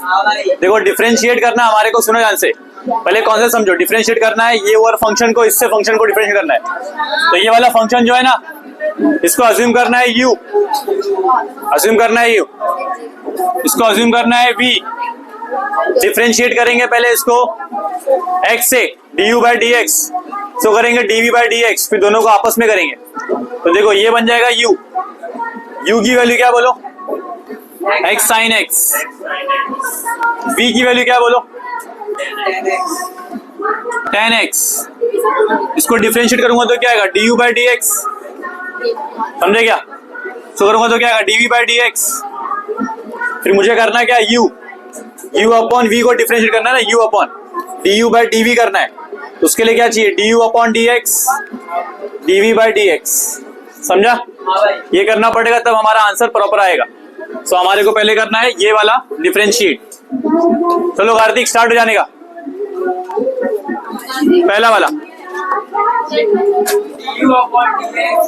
देखो डिफरेंशिएट करना हमारे को, सुनो ध्यान से, पहले कॉन्सेप्ट समझो। डिफरेंशिएट करना है ये और फंक्शन को इससे फंक्शन को डिफरेंशिएट करना है। तो ये वाला फंक्शन जो है ना, इसको अज्यूम करना है u, अज्यूम करना है u, इसको अज्यूम करना है v। डिफरेंशिएट करेंगे पहले इसको x से du बाई dx, तो करेंगे dv बाई dx, फिर दोनों को आपस में करेंगे। तो देखो ये बन जाएगा u, u की वैल्यू क्या बोलो, x sin x, v की वैल्यू क्या बोलो, tan x। इसको डिफरेंशिएट करूंगा तो क्या आएगा, du बाई dx, समझे क्या? तो करूंगा तो क्या आएगा, dv बाई dx। फिर मुझे करना है क्या, u अपॉन v को डिफरेंशिएट करना है ना, u upon du by dv करना है। तो उसके लिए क्या चाहिए, du upon dx, dv by dx, समझा? ये करना पड़ेगा तब हमारा आंसर प्रॉपर आएगा। तो हमारे को पहले करना है ये वाला डिफरेंशिएट। चलो कार्तिक स्टार्ट हो जाने का। पहला वाला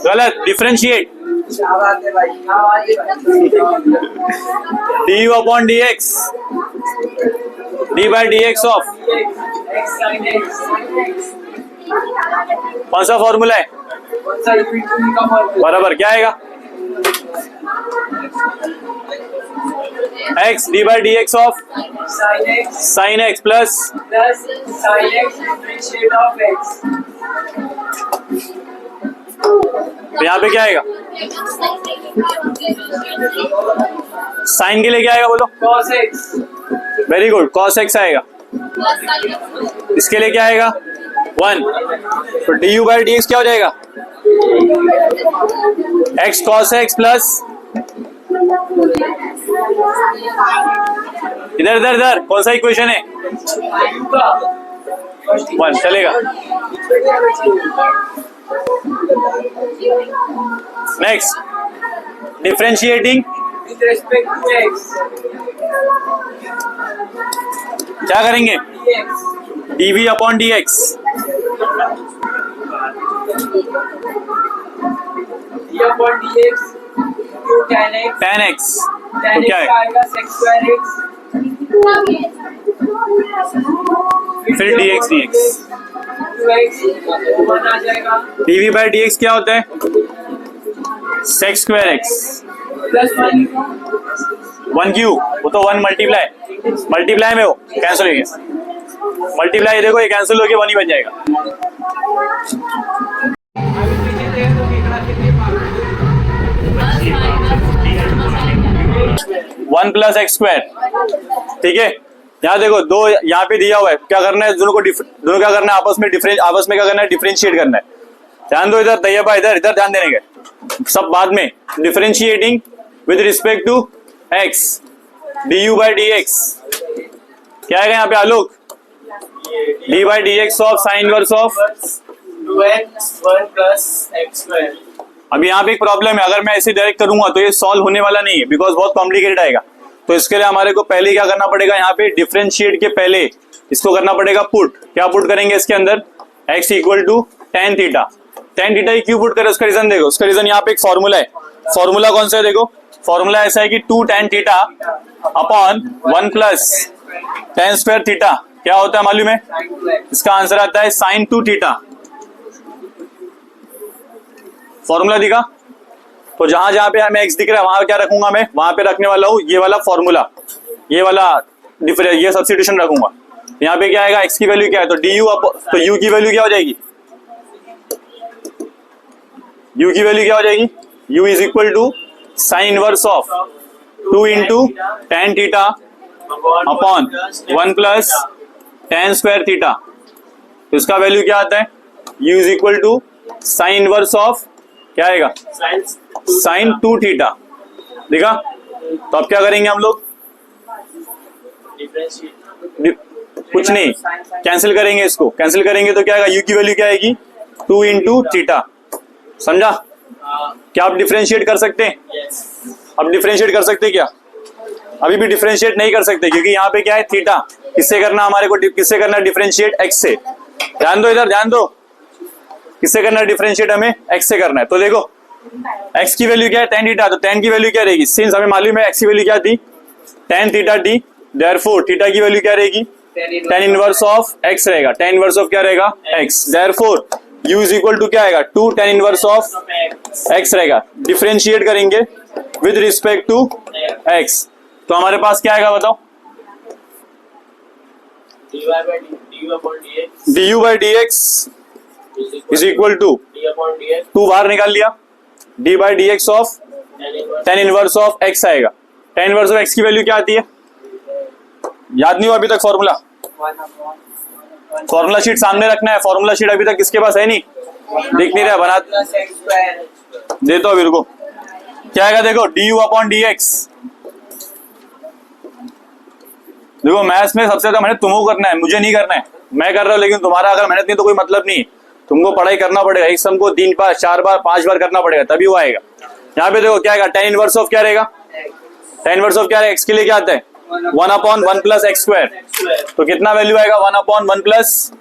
गलत, differentiate du upon dx, d by dx of, कौन सा फॉर्मूला है, बराबर क्या आएगा, x d by dx of sin x plus sin x differentiate of x। तो यहाँ पे क्या आएगा, साइन के लिए क्या आएगा बोलो, cos x। Very good, cos x आएगा। इसके लिए क्या आएगा 1, तो du बाई dx क्या हो जाएगा, x cos x प्लस, इधर इधर इधर कौन सा इक्वेशन है, 1 चलेगा। Next differentiating with respect to x, क्या करेंगे, dx dv upon dx, d upon dx to tan x, tan x, तो tan क्या x है, आएगा sec square x, फिर dx dx, 2x 1 आ जाएगा, dv बाई dx क्या होता है, sec square x, plus 1 Q, वो तो 1 मल्टीप्लाई में हो कैंसिल हो गया, मल्टीप्लाई देखो ये कैंसिल हो गया 1 ही बन जाएगा। 1 प्लस एक्स स्क्वायर, ठीक है। यहाँ देखो दो यहाँ पे दिया हुआ है, क्या करना है, दोनों क्या करना है, आपस में क्या करना है, डिफरेंशिएट करना है। ध्यान दो इधर, तैयबा इधर ध्यान देने के, सब बाद में। Differentiating with respect to x, du by dx क्या आएगा यहाँ पे Alok, d by dx of sine inverse of 2x 1 plus x square. अब यहाँ पे एक प्रॉब्लम है, अगर मैं ऐसे डायरेक्ट करूंगा तो ये सॉल्व होने वाला नहीं है, बिकॉज बहुत कॉम्प्लिकेटेड आएगा। तो इसके लिए हमारे को पहले क्या करना पड़ेगा, यहाँ पे डिफरेंशिएट के पहले इसको करना पड़ेगा पुट। क्या पुट करेंगे इसके अंदर, x equal to tan theta. tan theta ही क्यों पुट करे, उसका रीजन देखो। उसका रीजन यहाँ पे एक फॉर्मूला है, फॉर्मूला कौन सा है देखो, फॉर्मूला ऐसा है कि 2 tan theta upon 1 plus tan square theta क्या होता है मालूम है, इसका आंसर आता है sin 2 थीटा। फॉर्मूला दिखा, तो जहां जहां पे हमें x दिख रहा है वहां क्या रखूंगा मैं, वहां पे रखने वाला हूं ये वाला फॉर्मूला, ये वाला ये सब्स्टिट्यूशन रखूंगा। यहाँ पे क्या आएगा, x की वैल्यू क्या है, तो तो u की वैल्यू क्या हो जाएगी, u की वैल्यू क्या हो जाएगी, u is equal to sine inverse of 2 into tan theta upon 1 plus tan square theta. तो इसका वैल्यू क्या आता है, u is equal to sine inverse of क्या आएगा, साइन 2 थीटा। देखा, तो अब क्या करेंगे हम लोग, कुछ नहीं, कैंसिल करेंगे, इसको कैंसिल करेंगे तो क्या आएगा, u की वैल्यू क्या आएगी 2 इंटू थीटा। समझा, क्या आप डिफरेंशिएट कर सकते हैं, अब डिफरेंशिएट कर सकते हैं क्या, अभी भी डिफरेंशिएट नहीं कर सकते, क्योंकि यहाँ पे क्या है थीटा, किससे करना हमारे को, किससे करना डिफरेंशिएट, x से। ध्यान दो इधर, ध्यान दो, किससे करना है डिफरेंशिएट, हमें x से करना है। तो देखो x की वैल्यू क्या है tan थीटा, तो tan की वैल्यू क्या रहेगी, सिंस हमें मालूम है x की वैल्यू क्या थी tan थीटा डी, देयरफॉर थीटा की वैल्यू क्या रहेगी, tan इनवर्स ऑफ x रहेगा। tan इनवर्स ऑफ क्या रहेगा, x। Therefore u is equal to क्या आएगा, 2 tan इनवर्स ऑफ x रहेगा। डिफरेंशिएट करेंगे विद रिस्पेक्ट टू x, तो हमारे पास क्या आएगा बताओ, du by dx is equal to 2 बाहर निकाल लिया, d by dx of tan inverse of x आएगा। tan इनवर्स ऑफ x की वैल्यू क्या आती है, याद नहीं हो अभी तक फॉर्मूला, फॉर्मूला शीट सामने रखना है। फॉर्मूला शीट अभी तक किसके पास है, नहीं दिख नहीं रहा, बना देता हूं अभी, रुको। क्या आएगा देखो, du अपॉन dx। देखो मैथ्स में सबसे ज्यादा मेहनत तुमको करना है, मुझे नहीं करना है। मैं कर रहा हूं, लेकिन तुम्हारा अगर मेहनत नहीं तो कोई मतलब नहीं। तुमको पढ़ाई करना पड़ेगा, एक सम को 3 बार 4 बार 5 बार करना पड़ेगा, तभी वो आएगा। यहाँ पे देखो क्या आएगा, tan इनवर्स ऑफ क्या रहेगा, tan इनवर्स ऑफ क्या है, x के लिए क्या आता है, 1 अपॉन 1 प्लस एक्स स्क्वायर। तो कितना वैल्यू आएगा, 1 अपॉन 1 प्लस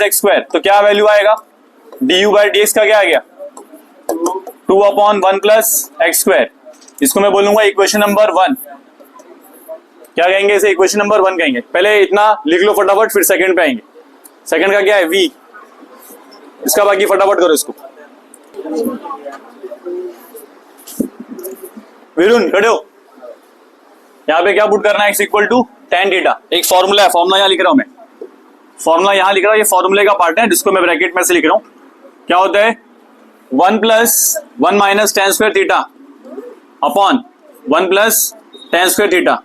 एक्स स्क्वायर। तो क्या वैल्यू आएगा, du बाई dx का क्या आ गया, 2 अपॉन 1 प्लस एक्स स्क्वायर। इसको मैं बोलूंगा इक्वेशन नंबर 1। क्या कहेंगे इसे, इक्वेशन नंबर 1 कहेंगे। पहले इतना लिख लो फटाफट, फिर सेकंड पे आएंगे। सेकंड का क्या है, v। इसका बाकी फटाफट करो इसको। विरुण खड़े हो, यहाँ पे क्या पुट करना है, x equal to tan theta. एक फॉर्मूला है, फॉर्मूला यहाँ लिख रहा हूं मैं, फॉर्मूला यहाँ लिख रहा हूँ, ये फॉर्मूले का पार्ट है जिसको मैं ब्रैकेट में से लिख रहा हूँ। क्या होता है, 1 plus 1 minus tan square theta upon 1 plus tan square theta.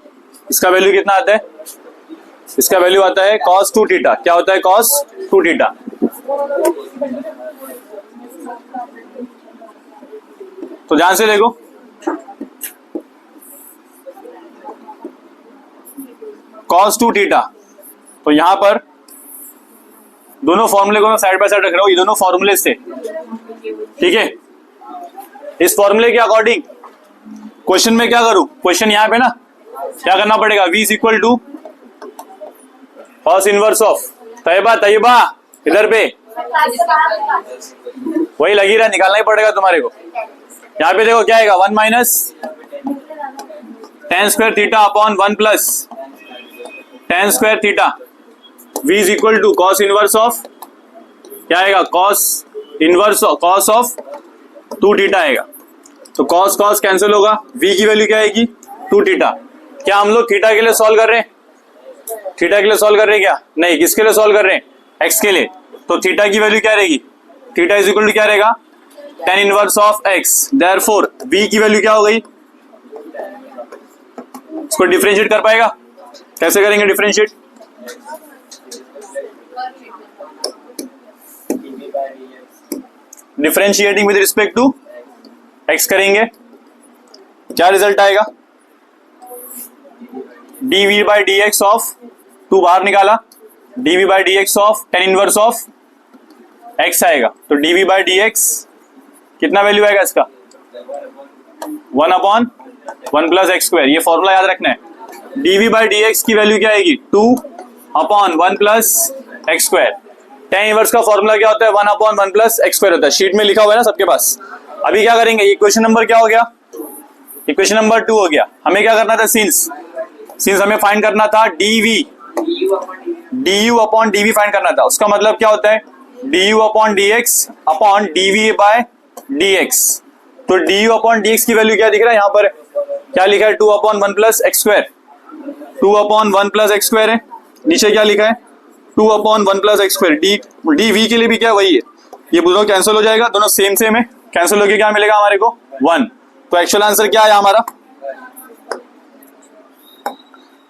इसका वैल्यू कितना आता है, इसका वैल्यू आता है cos 2 थीटा। क्या होता है, cos 2 थीटा। तो ध्यान से देखो, cos 2 थीटा। तो यहां पर दोनों फॉर्मूले को मैं साइड बाय साइड रख रहा हूं, ये दोनों फॉर्मूले से, ठीक है। इस फॉर्मूले के अकॉर्डिंग क्वेश्चन में क्या करूं, क्वेश्चन यहां पे ना क्या करना पड़ेगा, v is equal to cos inverse of Taiba इधर पे वही लगी रहा, निकालना ही पड़ेगा तुम्हारे को। यहाँ पे देखो क्या आएगा, 1 minus tan square theta upon 1 plus tan square theta. v is equal to cos inverse of क्या आएगा, cos inverse cos of 2 theta आएगा। तो cos cos कैंसिल होगा, v की वैल्यू क्या आएगी, 2 थीटा। क्या हम लोग थीटा के लिए सॉल्व कर रहे हैं, थीटा के लिए सॉल्व कर रहे हैं क्या, नहीं, किसके लिए सॉल्व कर रहे हैं, x के लिए। तो थीटा की वैल्यू क्या रहेगी, थीटा इज इक्वल टू क्या रहेगा, tan inverse of x। Therefore v की वैल्यू क्या हो गई, इसको डिफरेंशिएट कर पाएगा, कैसे करेंगे differentiate, differentiating with respect to x करेंगे, क्या रिजल्ट आएगा, dv बाई dx ऑफ 2 बाहर निकाला, dv by dx of tan inverse of x आएगा। तो dv बाई dx कितना वैल्यू आएगा इसका, 1 अपॉन 1 प्लस एक्स स्क्वायर। ये फॉर्मूला याद रखना है, dv बाई dx की वैल्यू क्या आएगी, 2 upon 1 plus x square. tan inverse का फॉर्मूला क्या होता है, 1 अपॉन 1 प्लस एक्स स्क्वायर होता है, शीट में लिखा हुआ है ना सबके पास। अभी क्या करेंगे, इक्वेशन नंबर क्या हो गया, इक्वेशन नंबर 2 हो गया। हमें क्या करना था, सिंस हमें फाइंड करना था du अपॉन dv फाइंड करना था। उसका मतलब क्या होता है, du upon dx upon dv by dx। तो du अपॉन dx की वैल्यू क्या दिख रहा है, यहाँ पर क्या लिखा है, 2 upon 1 plus x square, 2 upon 1 plus x square है। नीचे क्या लिखा है, 2 upon 1 plus x square. dv के लिए भी क्या वही है, ये दोनों कैंसिल हो जाएगा, दोनों सेम है, कैंसिल होकर क्या मिलेगा हमारे को, 1। तो एक्चुअल आंसर क्या आया हमारा,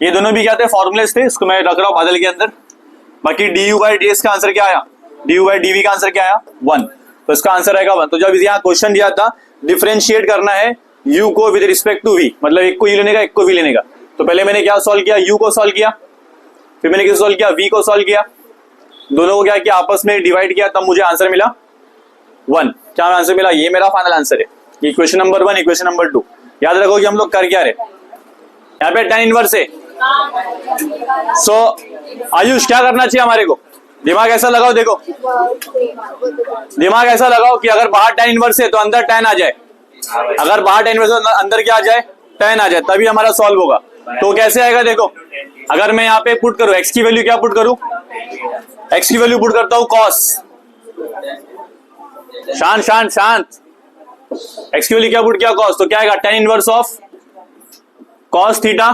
ये दोनों भी क्या थे, फॉर्मूलेस थे, इसको मैं रख रहा हूं बादल के अंदर। बाकी du बाई dx का आंसर क्या आया, du बाई dv का आंसर क्या आया, 1। तो इसका आंसर आएगा 1। तो जब यहाँ क्वेश्चन दिया था डिफरेंशिएट करना है u को विद रिस्पेक्ट टू v, मतलब एक को u लेने का, एक को v लेने का। तो पहले मैंने क्या सॉल्व किया, u को सॉल्व किया, फिर मैंने किसे सॉल्व किया, v को सॉल्व किया, दोनों को क्या किया, आपस में डिवाइड किया, तब मुझे आंसर मिला 1। क्या आंसर मिला, ये मेरा फाइनल आंसर है, इक्वेशन नंबर 1, इक्वेशन नंबर 2। याद रखो कि हम लोग कर क्या रहे, यहाँ पे tan इनवर्स है। सो आयुष क्या करना चाहिए हमारे को, दिमाग ऐसा लगाओ, देखो दिमाग ऐसा लगाओ कि अगर बाहर tan इनवर्स है तो अंदर tan आ जाए, अगर बाहर tan इनवर्स है तो अंदर क्या आ जाए, 10 आ जाए तभी हमारा सॉल्व होगा। तो कैसे आएगा देखो, अगर मैं यहाँ पे पुट करूँ x की वैल्यू, क्या पुट करूँ, x की वैल्यू पुट करता हूँ cos, शांत शांत शांत, x की वैल्यू क्या पुट किया cos, तो क्या आएगा tan inverse of cos theta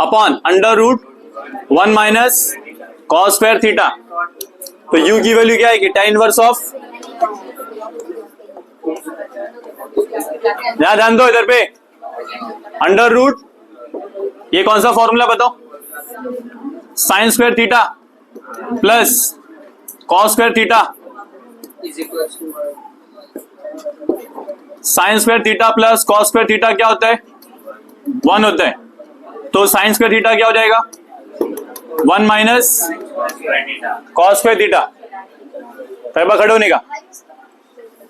upon under root 1 minus cos square theta. तो u की वैल्यू क्या आएगी, tan इनवर्स ऑफ, यहां ध्यान दो इधर पे, अंडर रूट, ये कौन सा फॉर्मूला बताओ, sign square theta plus cos square theta, is equals to sign square theta plus cos square theta क्या होता है, 1 होता है। तो साइन स्क्वायर थीटा क्या हो जाएगा, 1 माइनस कॉस स्क्वायर थीटा। खड़े होने का,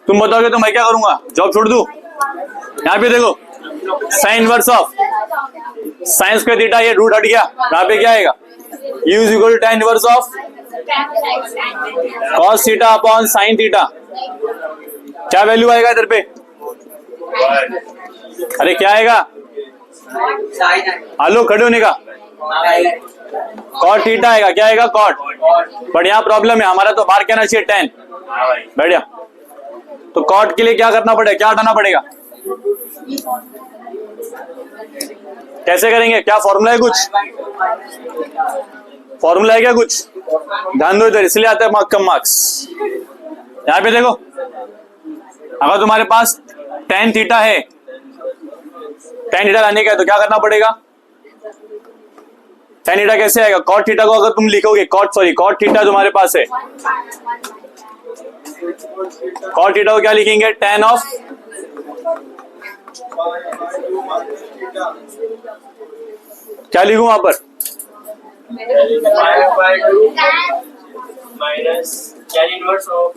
तुम बताओगे तो मैं क्या करूंगा, जॉब छोड़ दूं। यहाँ पे देखो sine inverse of sine square theta, ये रूट हट गया, यहाँ पे क्या आएगा, u is equal to tan inverse of cos theta upon sine theta. क्या वैल्यू आएगा इधर पे, अरे क्या आएगा, हेलो खड़े होने का, cot थीटा आएगा, क्या आएगा cot। बट यहाँ प्रॉब्लम है, हमारा तो बाहर क्या आना चाहिए tan, बैठ जा। तो cot के लिए क्या करना पड़ेगा, क्या हटाना पड़ेगा, कैसे करेंगे, क्या फॉर्मूला है, कुछ फॉर्मूला है क्या कुछ, ध्यान दो इधर, इसलिए आता है कम मार्क्स। यहाँ पे देखो, अगर तुम्हारे पास tan थीटा है, tan थीटा लाने का है तो क्या करना पड़ेगा, tan थीटा कैसे आएगा, cot थीटा को अगर तुम लिखोगे cot थीटा तुम्हारे पास है, cot थीटा को क्या लिखेंगे, tan ऑफ, क्या लिखूं वहां पर, minus tan inverse of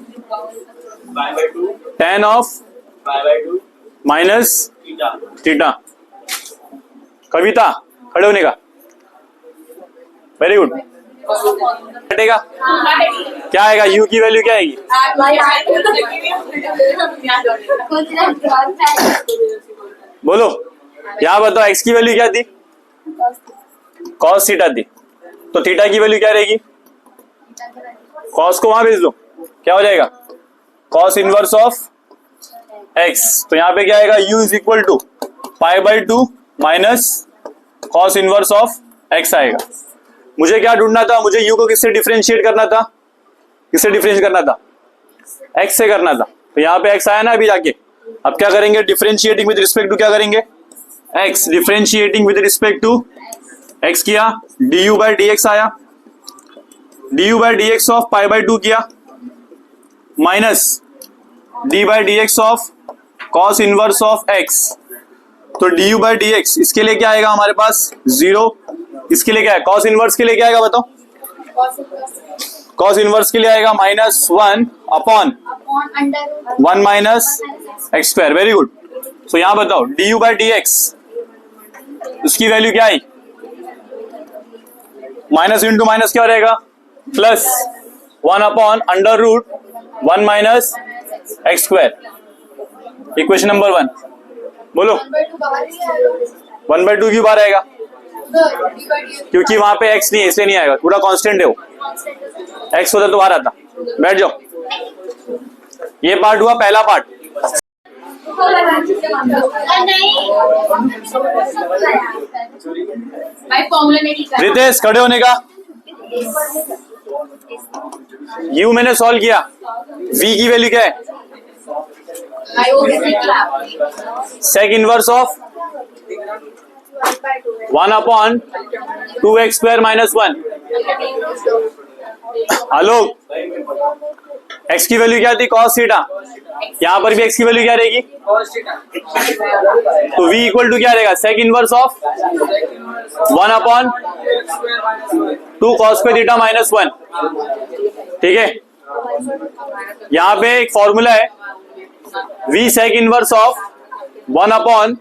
pi by 2 tan of pi by 2 minus theta theta. Kavita खड़े होने का, वेरी गुड। हटेगा, क्या आएगा, u की वैल्यू क्या आएगी, बोलो, यहाँ बताओ x की वैल्यू क्या थी, cos थीटा थी, तो थीटा की वैल्यू क्या रहेगी, cos को वहां भेज दो, क्या हो जाएगा, cos इनवर्स ऑफ x। तो यहाँ पे क्या आएगा, u is equal to pi by 2 minus cos inverse of x आएगा। मुझे क्या ढूंढना था, मुझे u को किससे डिफरेंशिएट करना था, किससे डिफरेंशिएट करना था, x से करना था। तो यहाँ पे x आया ना अभी जाके, अब क्या करेंगे, डिफरेंशिएटिंग विद रिस्पेक्ट टू क्या करेंगे, x, differentiating with respect to x किया, du बाई dx आया, du by dx of pi by 2 किया, minus d by dx of cos inverse of x। तो du बाई dx, इसके लिए क्या आएगा हमारे पास 0, इसके लिए क्या है, cos इनवर्स के लिए क्या आएगा बताओ, cos इनवर्स के लिए आएगा -1 upon 1 minus x square. Very good. So यहां बताओ du बाई dx, उसकी वैल्यू क्या आई, माइनस इंटू माइनस क्या रहेगा, plus 1 upon under root 1 minus x square. Equation number 1 बोलो, 1/2 क्यों बाहर आएगा, क्योंकि वहां पे x नहीं है इसलिए नहीं आएगा, पूरा कांस्टेंट है वो, x होता तो बाहर आता। बैठ जाओ, ये पार्ट हुआ पहला पार्ट। रितेश खड़े होने का, u मैंने सॉल्व किया, v की वैल्यू क्या है, sec inverse of 1 upon 2x square minus 1। Hello, x की वैल्यू क्या थी, cos थीटा, यहाँ पर भी x की वैल्यू क्या रहेगी, cos theta तो v इक्वल टू क्या रहेगा, sec inverse of 1 upon 2 cos square theta minus 1। ठीक है, यहाँ पे एक फॉर्मूला है, v sec inverse of 1 upon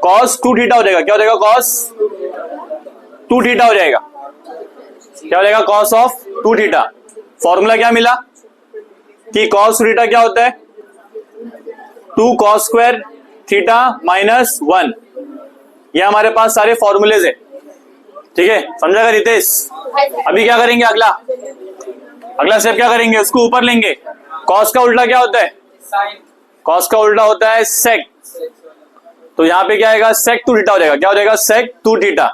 cos 2 theta हो जाएगा, क्या हो जाएगा, cos 2 थीटा हो जाएगा, क्या हो जाएगा, cos ऑफ 2 थीटा। फॉर्मूला क्या मिला कि cos थीटा क्या होता है, 2 cos स्क्वायर थीटा माइनस 1। ये हमारे पास सारे फॉर्मूलेज है, ठीक है, समझा रितेश? अभी क्या करेंगे, अगला स्टेप क्या करेंगे, उसको ऊपर लेंगे। कॉस का उल्टा क्या होता है? Sine. कॉस का उल्टा होता है सेक। तो यहाँ पे क्या आएगा, सेक टू थीटा हो जाएगा। क्या हो जाएगा, सेक टू थीटा।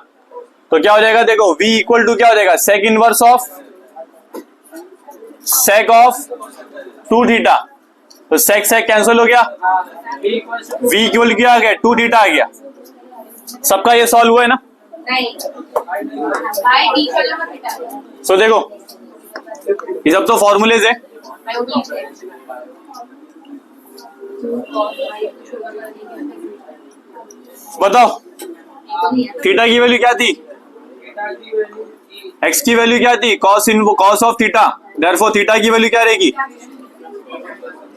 तो क्या हो जाएगा, देखो v इक्वल टू क्या हो जाएगा, sec inverse of sec of two theta. तो सेक सेक कैंसिल हो गया, B equals to v equal क्या आ गया, टू थीटा आ गया। सबका ये सॉल्व हुआ है ना? नहीं भाई डी का लगा बेटा सो देखो ये सब तो फॉर्मूलेज है। मैं वो बताओ थीटा की वैल्यू क्या थी, theta की value E. एक्स की वैल्यू क्या थी, cos of theta. Therefore theta की वैल्यू क्या रहेगी,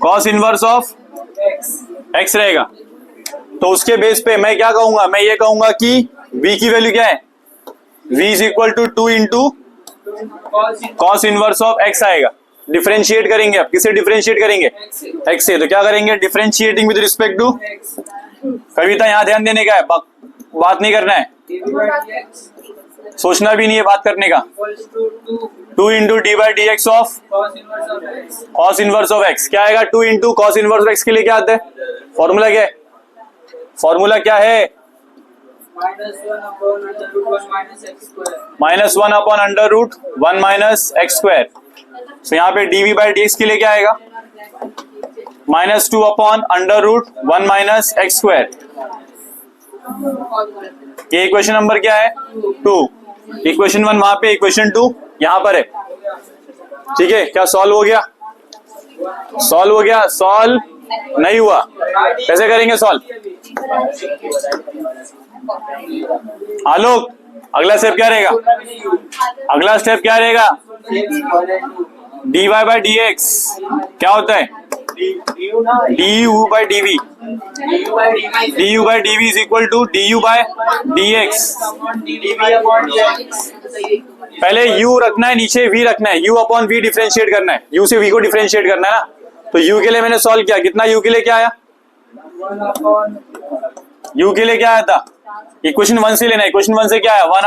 cos inverse of X. X रहेगा। तो उसके बेस पे मैं क्या कहूंगा, मैं ये कहूंगा कि v की वैल्यू क्या है, v is equal to 2 into Cos cos inverse of x आएगा। डिफरेंशिएट करेंगे, अब किसे डिफरेंशिएट करेंगे, X. एक्स से। तो क्या करेंगे, differentiating with respect to X. Kavita, यहाँ ध्यान देने का है, बात नहीं करना है, dv by dx सोचना भी नहीं है बात करने का। equals to 2 2 into D by d x of cos inverse of x. Cos inverse of x क्या आएगा, 2 into cos inverse of x के लिए क्या आता है, फॉर्मूला क्या है, फॉर्मूला क्या है, -1 upon under root 1 minus x square. -1 upon under root 1 minus x square. तो यहाँ पे डीवी बाई डी एक्स के लिए क्या आएगा, -2 upon under root 1 minus x square. ये इक्वेशन नंबर क्या है, 2। इक्वेशन 1 वहां पे, इक्वेशन 2 यहाँ पर है, ठीक है। क्या सॉल्व हो गया, सॉल्व हो गया, सॉल्व नहीं हुआ, कैसे करेंगे सॉल्व, आलोक अगला स्टेप क्या रहेगा, अगला स्टेप क्या रहेगा, d y by d x क्या होता है, d u by d v, d u by d v is equal to d u by d x. पहले u रखना है, नीचे v रखना है, u अपॉन v डिफरेंशिएट करना है, u से v को डिफरेंशिएट करना है ना। तो u के लिए मैंने सॉल्व किया, कितना u के लिए क्या आया, u के लिए क्या आया था, इक्वेशन 1 से लेना है, इक्वेशन 1 से क्या आया, 1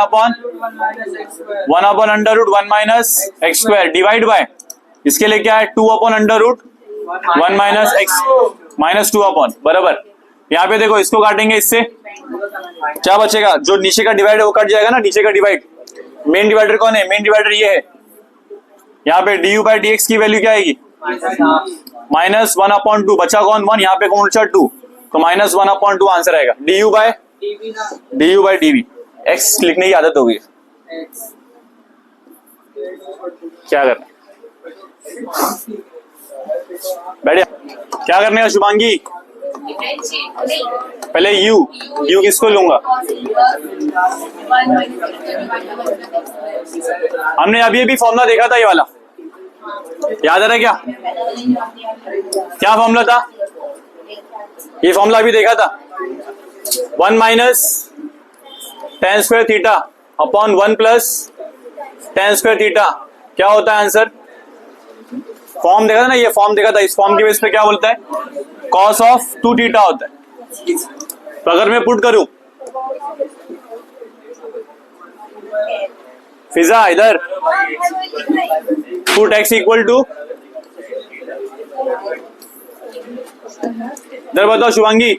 upon under root 1 minus x square divide by, इसके लिए क्या है 2 upon under root 1 minus x minus 2 upon, बराबर। यहाँ पे देखो इसको काटेंगे, इससे क्या बचेगा, जो नीचे का डिवाइड है वो कट जाएगा ना, नीचे का डिवाइड। मेन डिवाइडर कौन है, मेन डिवाइडर ये है। यहाँ पे D u by d x की वैल्यू क्या आएगी, -1 अपॉन 2, बचा कौन 1, यहाँ पे कौन बचा 2, तो -1 अपॉन 2 आंसर आएगा। D u by d v, x लिखने की आदत हो गई, क्या करना बैठिए, क्या करने का शुभांगी, पहले यू किसको लूंगा, हमने अभी फॉर्मूला देखा था ये वाला, याद आ रहा है क्या फॉर्मूला था, ये फॉर्मूला अभी देखा था, 1 minus tan square theta upon 1 plus tan square theta, क्या होता है आंसर, फॉर्म देखा था ना, ये फॉर्म देखा था, इस फॉर्म के बेस पे क्या बोलता है, cos ऑफ 2 थीटा होता है। तो अगर मैं पुट करूं, फिजा इधर पुट x इक्वल टू, इधर बताओ शुभांगी,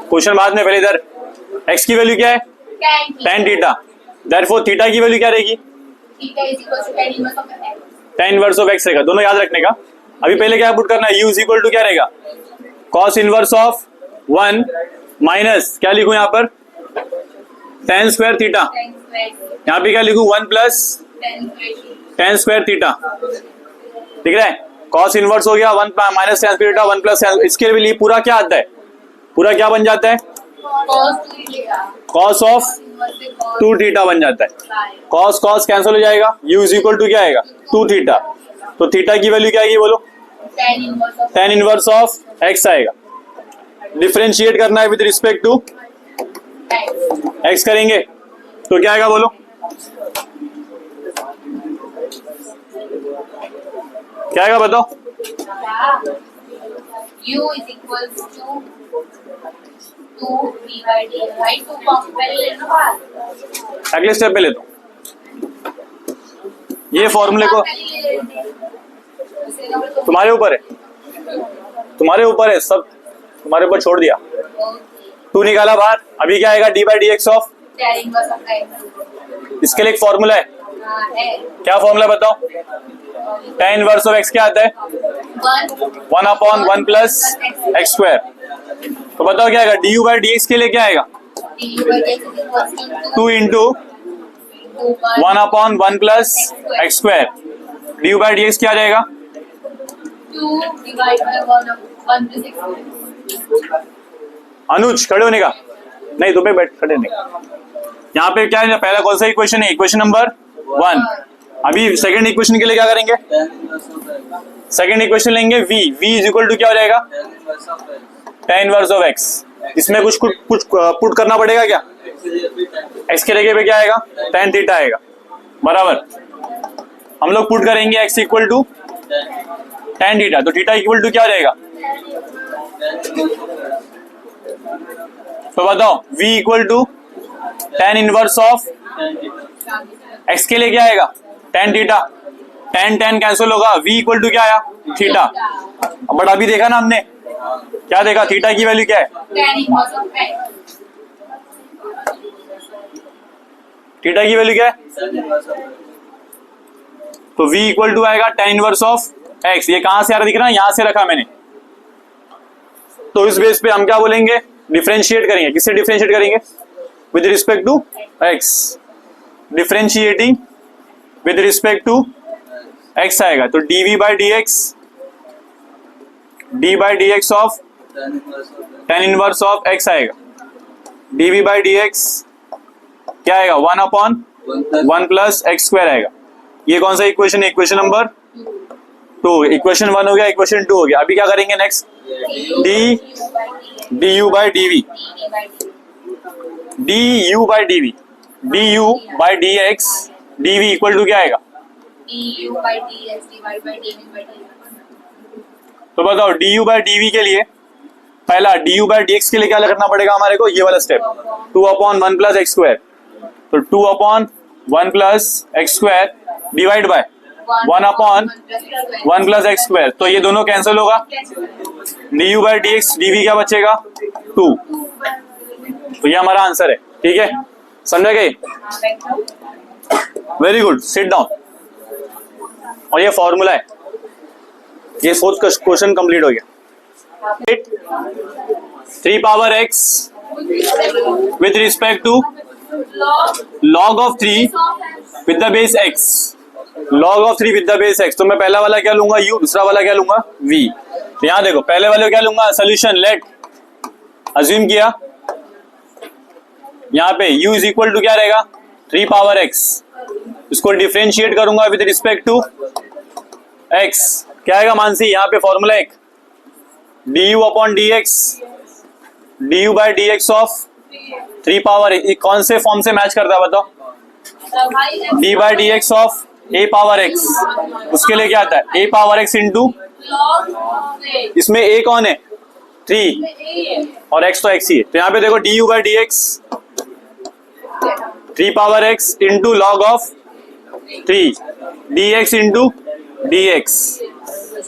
क्वेश्चन बाद में, पहले इधर x की वैल्यू क्या है, tan थीटा, देयरफॉर थीटा की वैल्यू क्या रहेगी, tan इनवर्स ऑफ x रहेगा, दोनों याद रखने का। अभी पहले क्या पुट करना है, u इज इक्वल टू क्या रहेगा, cos इनवर्स ऑफ 1 माइनस क्या लिखूं यहाँ पर, tan स्क्वायर थीटा, यहाँ पे क्या लिखूं 1 प्लस tan स्क्वायर थीटा, दिख रहा है, cos इनवर्स हो गया 1 minus tan square theta 1 plus, इसके लिए पूरा क्या आता है, पूरा क्या बन जाता है, cos ऑफ 2 थीटा बन जाता है, cos कैंसिल हो जाएगा, u इज इक्वल टू क्या आएगा 2 थीटा, तो थीटा की वैल्यू क्या आएगी बोलो, tan इनवर्स ऑफ x आएगा। डिफरेंशिएट करना है विद रिस्पेक्ट टू x करेंगे तो क्या आएगा बोलो, क्या आएगा बताओ, u is equals to 2 d by dx, right? 2 form पहले ले लो बाहर। अगले स्टेप पे ले दो। ये फॉर्मूले को पहले ले लेते हैं। दूसरे नंबर तो तुम्हारे ऊपर है, तुम्हारे ऊपर है, सब तुम्हारे ऊपर छोड़ दिया। 2 निकाला बाहर, अभी क्या आएगा D by d x of, tan inverse of x। इसके लिए एक फॉर्मूला है, हाँ है। क्या फॉर्मूला बताओ? tan इनवर्स ऑफ x क्या आता है? 1/1 प्लस एक्स स्क्वायर। तो बताओ क्या आएगा? D u by d x के लिए क्या आएगा? du by dx is equal to 2 into 1/1 plus x square. D u by d x क्या आ जाएगा? 2 divided by 1 plus x। अनुज खड़े होने का नहीं, तुम्हें बैठ खड़े नहीं। यहाँ पे क्या है, पहला कौन सा इक्वेशन है? Equation number 1। अभी सेकंड इक्वेशन के लिए क्या करेंगे? सेकंड इक्वेशन लेंगे v इज इक्वल टू क्या हो जाएगा? tan inverse of x। इसमें कुछ पुट करना पड़ेगा क्या? x के जगह पे क्या आएगा? tan थीटा आएगा, बराबर। हम लोग पुट करेंगे x equal to tan theta, तो थीटा इक्वल टू क्या हो जाएगा? तो बताओ v equal to tan inverse of x के लिए क्या आएगा? tan theta. tan कैंसिल होगा, v इक्वल टू क्या आया? थीटा। बट अभी देखा ना हमने, क्या देखा? थीटा की वैल्यू क्या है? tan inverse of x। Theta की वैल्यू क्या है? तो v इक्वल टू आएगा tan इनवर्स ऑफ x। ये कहां से आ रहा दिख रहा है? यहां से रखा मैंने। तो इस बेस पे हम क्या बोलेंगे? डिफरेंशिएट करेंगे। किससे डिफरेंशिएट करेंगे? With respect to x। Differentiating with respect to x आएगा, तो dv by d x, d by d x of tan inverse of x आएगा। dv बाई डी एक्स क्या आएगा? 1/1 प्लस एक्स स्क्वायर आएगा। ये कौन सा इक्वेशन है? Equation number 2। इक्वेशन 1 हो गया, इक्वेशन 2 हो गया। अभी क्या करेंगे next? D u by d v, d u by d v, d u by d x, d v equal to क्या आएगा? du by dx divided by dv by dx। तो बताओ d u by d v के लिए पहला d u by d x के लिए क्या करना पड़ेगा हमारे को? ये वाला स्टेप, 2/1 प्लस एक्स स्क्वायर। तो 2/1 plus x square divide by 1/1 plus x square. तो ये दोनों कैंसिल होगा, d u by d x, d v क्या बचेगा? 2। तो ये हमारा आंसर है, ठीक है, समझ गए? Very good, sit down. और ये फॉर्मूला है, ये फोर्थ क्वेश्चन कंप्लीट हो गया। 3 power x with respect to log of 3 with the base x, log of 3 with the base x। तो मैं पहला वाला क्या लूंगा? u, दूसरा वाला क्या लूंगा? v। तो यहां देखो, पहले वाले क्या लूंगा? सोल्यूशन लेट अज्यूम किया, यहां पे u इज इक्वल टू क्या रहेगा? 3 पावर x। इसको डिफरेंशिएट करूंगा विद रिस्पेक्ट टू x, क्या आएगा मानसी? यहाँ पे फॉर्मूला एक, du upon D x, D u by d x of 3 power, कौन से फॉर्म से मैच करता है बताओ? D by d x of a power x। उसके लिए क्या आता है? a पावर x इंटू, इसमें a कौन है? 3 और x तो x ही है। तो यहाँ पे देखो du by d x 3 power x into log of 3 dx into dx।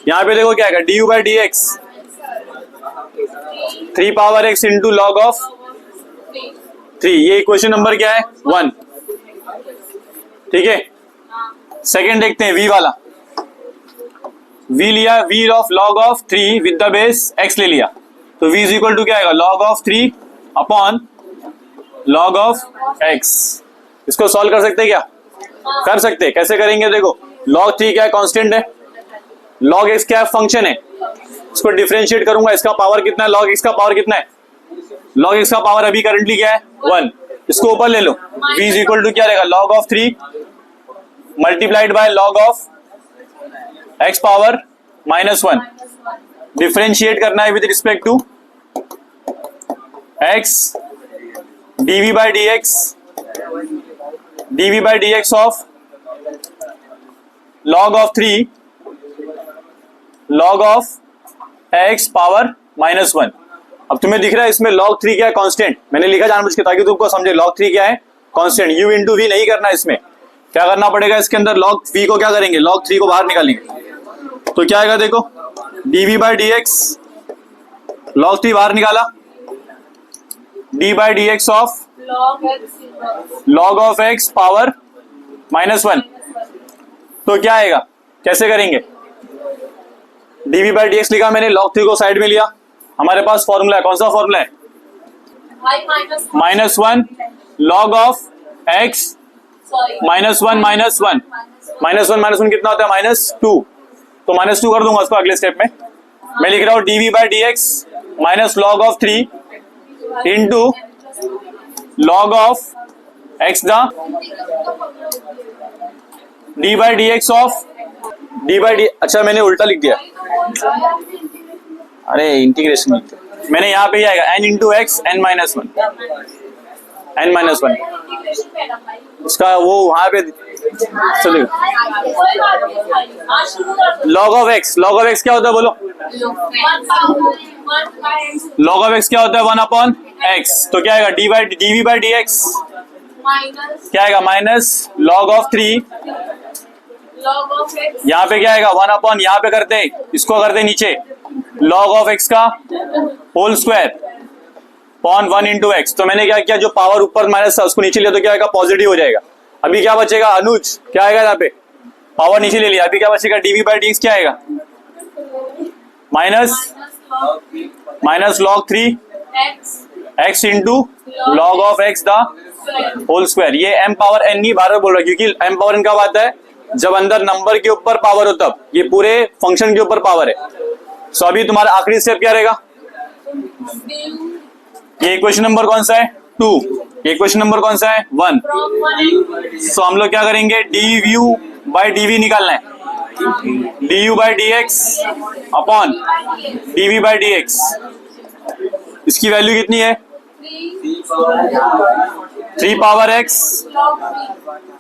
यहाँ पे देखो क्या आएगा? du by d x 3 power x into log of 3। ये इक्वेशन नंबर क्या है? 1, ठीक है। सेकेंड देखते हैं v वाला। v लिया, v of log of 3 with the base x ले लिया, तो v इज इक्वल टू क्या आएगा? Log of 3 upon log of x। इसको सॉल्व कर सकते हैं क्या? कर सकते हैं। कैसे करेंगे? देखो, लॉग 3 क्या है? कांस्टेंट है। लॉग x क्या है? फंक्शन है। इसको डिफरेंशिएट करूंगा, इसका पावर कितना है? लॉग x का पावर कितना है? लॉग x का पावर अभी करंटली क्या है? 1। इसको ऊपर ले लो, v इज इक्वल टू क्या रहेगा? Log of 3 multiplied by log of x power -1। Differentiate करना है with respect to x, dv by d x, dv by d x of log of 3 log of x power -1। अब तुम्हें दिख रहा है इसमें log 3 क्या है, कांस्टेंट। मैंने लिखा जानबूझ के ताकि तुमको समझे log 3 क्या है, कांस्टेंट। u इंटू वी नहीं करना, इसमें क्या करना पड़ेगा, इसके अंदर log v को क्या करेंगे, log 3 को बाहर निकालेंगे। तो क्या आएगा देखो, dv बाई dx, log 3 बाहर निकाला, d by dx of log of x power -1। तो क्या आएगा, कैसे करेंगे, dv बाई dx लिखा मैंने, log 3 को साइड में लिया, हमारे पास फॉर्मूला है, कौन सा फॉर्मूला है, -1 log ऑफ x -1 -1 कितना होता है, -2। तो -2 कर दूंगा उसको अगले स्टेप में। मैं लिख रहा हूं dv by dx minus log of 3 into log of x दा d by dx of d by D, अच्छा मैंने उल्टा लिख दिया, अरे इंटीग्रेशन मैंने यहाँ पे ही आएगा n इंटू एक्स n-1 उसका वो वहां पे log ऑफ x क्या होता है बोलो, log ऑफ x क्या होता है, 1/x। तो क्या आएगा, dv बाई dx क्या आएगा, माइनस log ऑफ 3, यहाँ पे क्या आएगा 1/, यहाँ पे करते हैं इसको, करते नीचे log ऑफ x का whole square upon 1 into x. तो मैंने क्या किया, जो पावर ऊपर माइनस था उसको नीचे लिया, तो क्या आएगा, पॉजिटिव हो जाएगा। अभी क्या बचेगा अनुज, क्या आएगा, यहाँ पे पावर नीचे ले लिया, अभी क्या बचेगा, dv बाई dx क्या आएगा, minus log 3 x into log of x दा होल स्क्वायर। ये m पावर n नहीं बार बार बोल रहा, क्योंकि m पावर n कब आता है, जब अंदर नंबर के ऊपर पावर हो तब, ये पूरे फंक्शन के ऊपर पावर है। सो अभी तुम्हारा आखिरी स्टेप क्या रहेगा, ये इक्वेशन नंबर कौन सा है 2, ये इक्वेशन नंबर कौन सा है 1। सो हम लोग क्या करेंगे, du बाई dv निकालना है, du by dx upon dv by dx, इसकी वैल्यू कितनी है 3 power x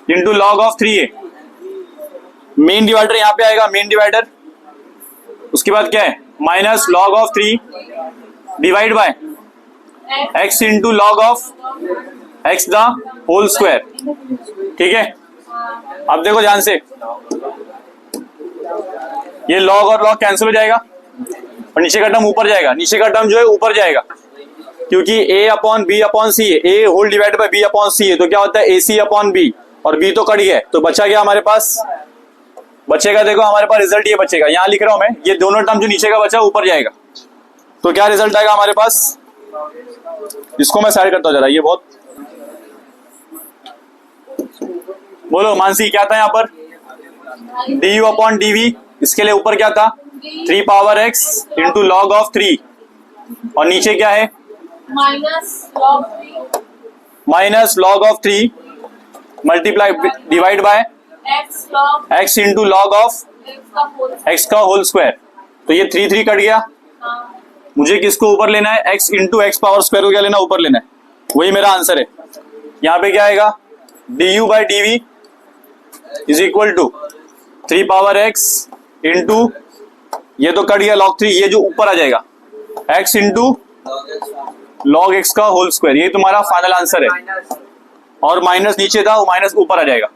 into log of 3 है। मेन डिवाइडर यहाँ पे आएगा, मेन डिवाइडर, उसके बाद क्या है minus log of 3 divide by x into log of x the whole square. ठीक है, अब देखो ध्यान से, ये log और log कैंसिल हो जाएगा और नीचे का टर्म ऊपर जाएगा, नीचे का टर्म जो है ऊपर जाएगा, क्योंकि a upon b upon c है, a whole divide by b upon c है, तो क्या होता है ac अपॉन b, और b तो कट गया है, तो बचा क्या हमारे पास, बचेगा देखो हमारे पास रिजल्ट ये बचेगा, यहाँ लिख रहा हूं मैं, ये दोनों टर्म जो नीचे का बचा ऊपर जाएगा, तो क्या रिजल्ट आएगा हमारे पास, इसको मैं साइड करता हूं जरा, ये बहुत बोलो मानसी क्या था यहाँ पर, du अपॉन dv, इसके लिए ऊपर क्या था 3 power x into log of 3, और नीचे क्या है minus log of 3 multiply divide by x into log of x का होल स्क्वायर। तो ये 3 कट गया, मुझे किसको ऊपर लेना है, x into x power square को क्या लेना, ऊपर लेना है, वही मेरा आंसर है। यहाँ पे क्या आएगा, du by dv is equal to 3 power x into, ये तो कट गया log 3, ये जो ऊपर आ जाएगा x इंटू log x का होल स्क्वायर, ये तुम्हारा फाइनल आंसर है। और माइनस नीचे था, वो माइनस ऊपर आ जाएगा,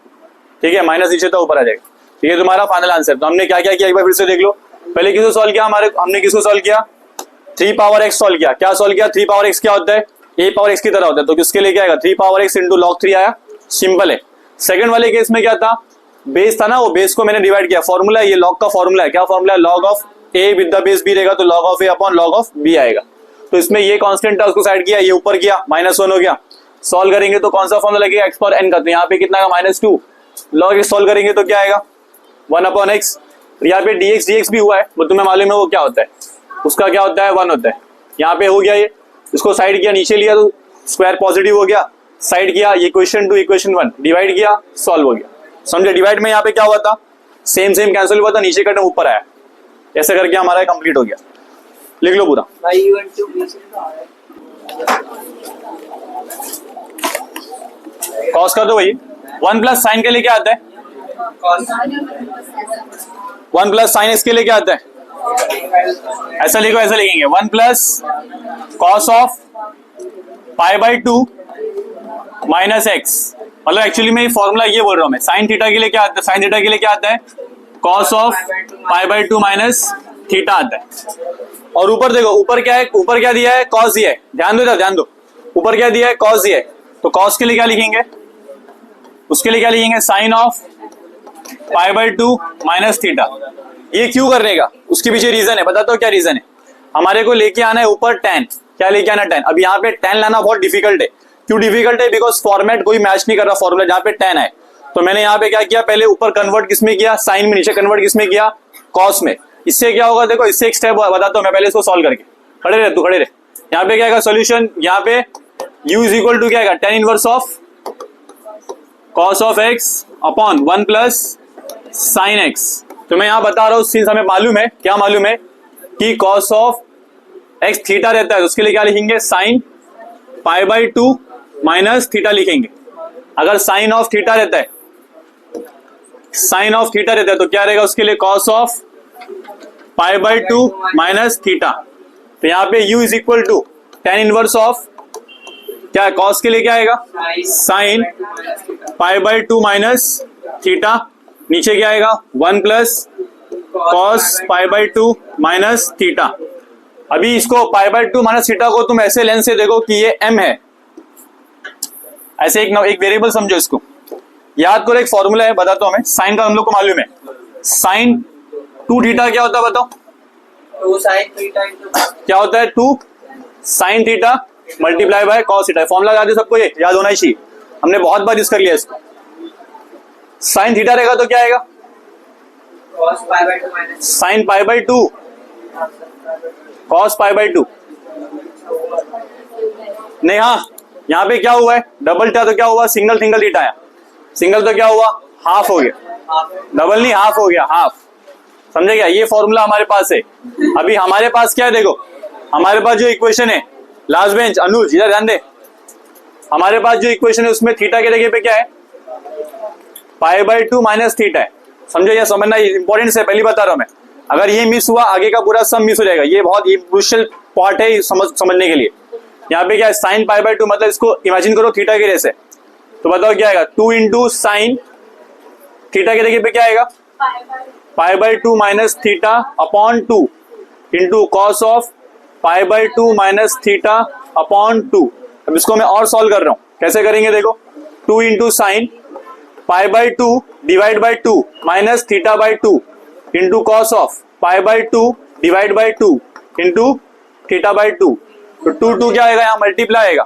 ठीक है, माइनस नीचे था ऊपर आ जाएगा, तो ये तुम्हारा फाइनल आंसर। तो हमने क्या क्या किया, एक बार फिर से देख लो, पहले किसको सॉल्व किया, हमने किसको सॉल्व किया, 3 पावर x सॉल्व किया, क्या सॉल्व किया, 3 पावर x क्या होता है, a पावर x की तरह होता है, तो किसके लिए क्या आएगा 3 पावर x इंटू log 3 आया, सिंपल है। सेकंड वाले केस में क्या था, बेस था ना, वो बेस को मैंने डिवाइड किया, फॉर्मूला ये log का फॉर्मूला है, क्या फॉर्मूला है, log of a with the base b रहेगा, तो log of a upon log of b आएगा। तो इसमें ये कांस्टेंट था, उसको साइड किया, ये ऊपर किया, -1 हो गया। सॉल्व करेंगे तो कौन सा फॉर्मूला लगेगा, x पावर n का, तो यहाँ पे कितना का -2, log x सॉल्व करेंगे तो क्या आएगा 1/x, यहाँ पे dx भी हुआ है, वो तुम्हें मालूम है वो क्या होता है, उसका क्या होता है 1 होता है। यहाँ पे हो गया, ये इसको साइड किया, नीचे लिया तो स्क्वायर पॉजिटिव हो गया, साइड किया, ये इक्वेशन 2 इक्वेशन 1 डिवाइड किया, सॉल्व हो गया, समझे। डिवाइड में यहाँ पे क्या हुआ था, सेम कैंसिल हुआ था, नीचे का टर्म ऊपर आया, ऐसे करके हमारा कंप्लीट हो गया। लिख लो पूरा, कॉस का तो वही 1 प्लस साइन के लिए क्या आता है, 1 प्लस साइन इसके लिए क्या आता है ऐसा लिखो, ऐसा लिखेंगे 1 plus cos of pi by 2 minus x. मतलब एक्चुअली मैं फॉर्मूला ये बोल रहा हूँ मैं, साइन थीटा के लिए क्या आता है, साइन थीटा के लिए क्या आता है, cos of pi by 2 minus theta आता है। और ऊपर देखो, ऊपर क्या है, ऊपर क्या दिया है, कॉस दिया है, ध्यान दो ध्यान दो, ऊपर क्या दिया है, कॉस दिया है। तो कॉस के लिए क्या लिखेंगे, उसके लिए क्या लिखेंगे, sine of pi by 2 minus theta. ये क्यों करने का, उसके पीछे रीजन है, बताता हूँ क्या रीजन है। हमारे को लेके आना है ऊपर tan, क्या लेके आना tan। अब यहाँ पे tan लाना बहुत डिफिकल्ट है। क्यों डिफिकल्ट है, बिकॉज फॉर्मेट कोई मैच नहीं कर रहा फॉर्मूला जहाँ पे tan है। तो मैंने यहाँ पे क्या किया, पहले ऊपर कन्वर्ट किसमें किया, साइन में, नीचे कन्वर्ट किसमें किया, कॉस में। इससे क्या होगा देखो, इससे एक स्टेप बताता हूँ मैं, पहले इसको सॉल्व करके, खड़े रहे तू, खड़े रहे। यहाँ पे क्या आएगा सोल्यूशन, यहाँ पे u इज इक्वल टू क्या आएगा, tan inverse of cos of x upon 1 plus sign x। तो मैं यहाँ बता रहा हूँ, सिंस हमें मालूम है, क्या मालूम है कि कॉस ऑफ x थीटा रहता है, तो उसके लिए क्या लिखेंगे, sign pi by 2 minus theta लिखेंगे। अगर साइन ऑफ थीटा रहता है, साइन ऑफ थीटा रहता है तो क्या रहेगा, उसके लिए cos of pi by 2 minus theta. तो यहाँ पे u is equal to tan inverse of क्या है, कॉस के लिए क्या आएगा, sine pi by 2 minus theta. नीचे क्या आएगा, 1 plus cos pi by 2 minus theta. अभी इसको पाई बाई 2 माइनस थीटा को तुम ऐसे लेंस से देखो कि ये m है, ऐसे एक वेरिएबल समझो इसको, याद करो। एक फॉर्मूला है, बताता हूं मैं, साइन का हम लोग को मालूम है, साइन 2 थीटा क्या होता है बताओ, 2 sin थीटा क्या होता है, 2 sine theta multiply by cos theta. Formula याद है सबको, ये याद होना ही चाहिए, हमने बहुत बार यूज कर लिया इसको। साइन थीटा रहेगा तो क्या आएगा, cos pi by 2 minus sign pi by 2 cos pi by 2। नहीं, हाँ यहाँ पे क्या हुआ है, डबल था तो क्या हुआ, सिंगल सिंगल थीटा आया, सिंगल तो क्या हुआ, हाफ हो गया, डबल नहीं हाफ हो गया, हाफ। समझे क्या, ये फॉर्मूला हमारे पास है। अभी हमारे पास क्या है देखो, हमारे पास जो इक्वेशन है, लास्ट बेंच अनुज इधर ध्यान दे, हमारे पास जो इक्वेशन है उसमें थीटा के जगह पे क्या है, पाई बाई 2 माइनस थीटा है। समझो, ये समझना इंपॉर्टेंट है, पहली बता रहा हूं मैं। अगर ये मिस हुआ, आगे का पूरा सम मिस हो जाएगा। ये बहुत क्रूशियल पार्ट है समझने के लिए। यहाँ पे क्या है, साइन पाई बाई 2, मतलब इसको इमेजिन करो थीटा के जैसे। तो बताओ क्या आएगा, 2 इंटू साइन थीटा के जगह पे क्या आएगा, पाई by 2 minus theta upon 2 into cos of pi by 2 minus theta upon 2। अब इसको मैं और सॉल्व कर रहा हूँ, कैसे करेंगे देखो, 2 into sign pi by 2 divide by 2 minus theta by 2 into cos of pi by 2 divide by 2 into theta by 2। तो 2 क्या आएगा, यहाँ मल्टीप्लाई आएगा,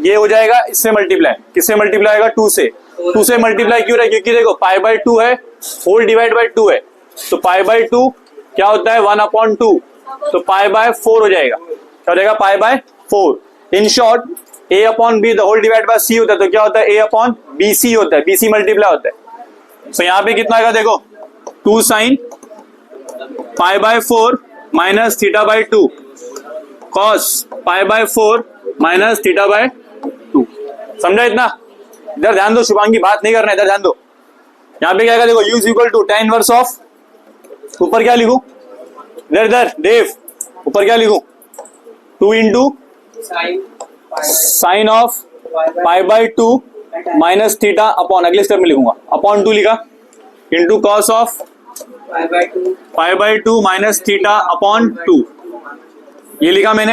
ये हो जाएगा इससे मल्टीप्लाई, किससे मल्टीप्लाई आएगा, 2 से। 2 से मल्टीप्लाई क्यों रहा है, क्योंकि देखो पाई बाई 2 है, होल डिवाइड बाई 2 है, तो पाई बाई 2 क्या होता है, 1 अपॉन 2, तो पाई बाय 4 हो जाएगा, क्या हो जाएगा, pi by 4। In short a अपॉन b the whole divide by c होता है, तो क्या होता है, a अपॉन बी सी होता है, बी सी मल्टीप्लाई होता है। तो यहाँ पे कितना आएगा देखो, 2 sine pi by 4 minus theta by 2 cos pi by 4 minus theta by 2। समझा इतना, इधर ध्यान दो, शुभांगी बात नहीं करना, इधर ध्यान दो। यहाँ पे क्या आएगा देखो, u is equal to tan inverse of, ऊपर क्या लिखूं, इधर देव, ऊपर क्या लिखूं, 2 into sine of pi by 2 minus theta upon, अगले स्टेप में लिखूंगा, अपॉन 2 लिखा, into cos of pi by 2 minus theta upon 2, ये लिखा मैंने,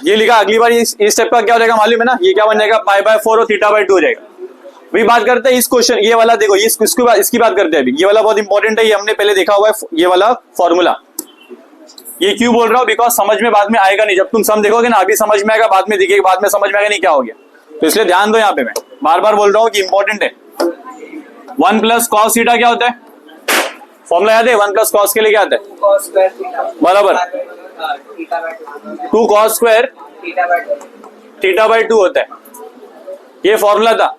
ये लिखा। अगली बार इस स्टेप का क्या हो जाएगा मालूम है ना, ये क्या बन जाएगा, पाई बाय 4 और थीटा बाई 2 हो जाएगा। अभी बात करते हैं इस क्वेश्चन, ये वाला देखो, इसकी बात करते हैं अभी। ये वाला बहुत इंपॉर्टेंट है, ये हमने पहले देखा हुआ है, ये वाला फॉर्मूला। ये क्यों बोल रहा हूँ, बिकॉज समझ में बाद में आएगा नहीं, जब तुम सम देखोगे ना, अभी समझ में आएगा, बाद में दिखेगा, बाद में समझ में आएगा नहीं क्या हो गया, तो इसलिए ध्यान दो। यहाँ पे मैं बार बार बोल रहा हूँ कि इंपॉर्टेंट है। 1 प्लस कॉस थीटा क्या होता है, फॉर्मूला याद है, 1 प्लस कॉस के लिए क्या आता है, बराबर 2 कॉस स्क्वायर थीटा बाई 2 होता है, ये फॉर्मूला था।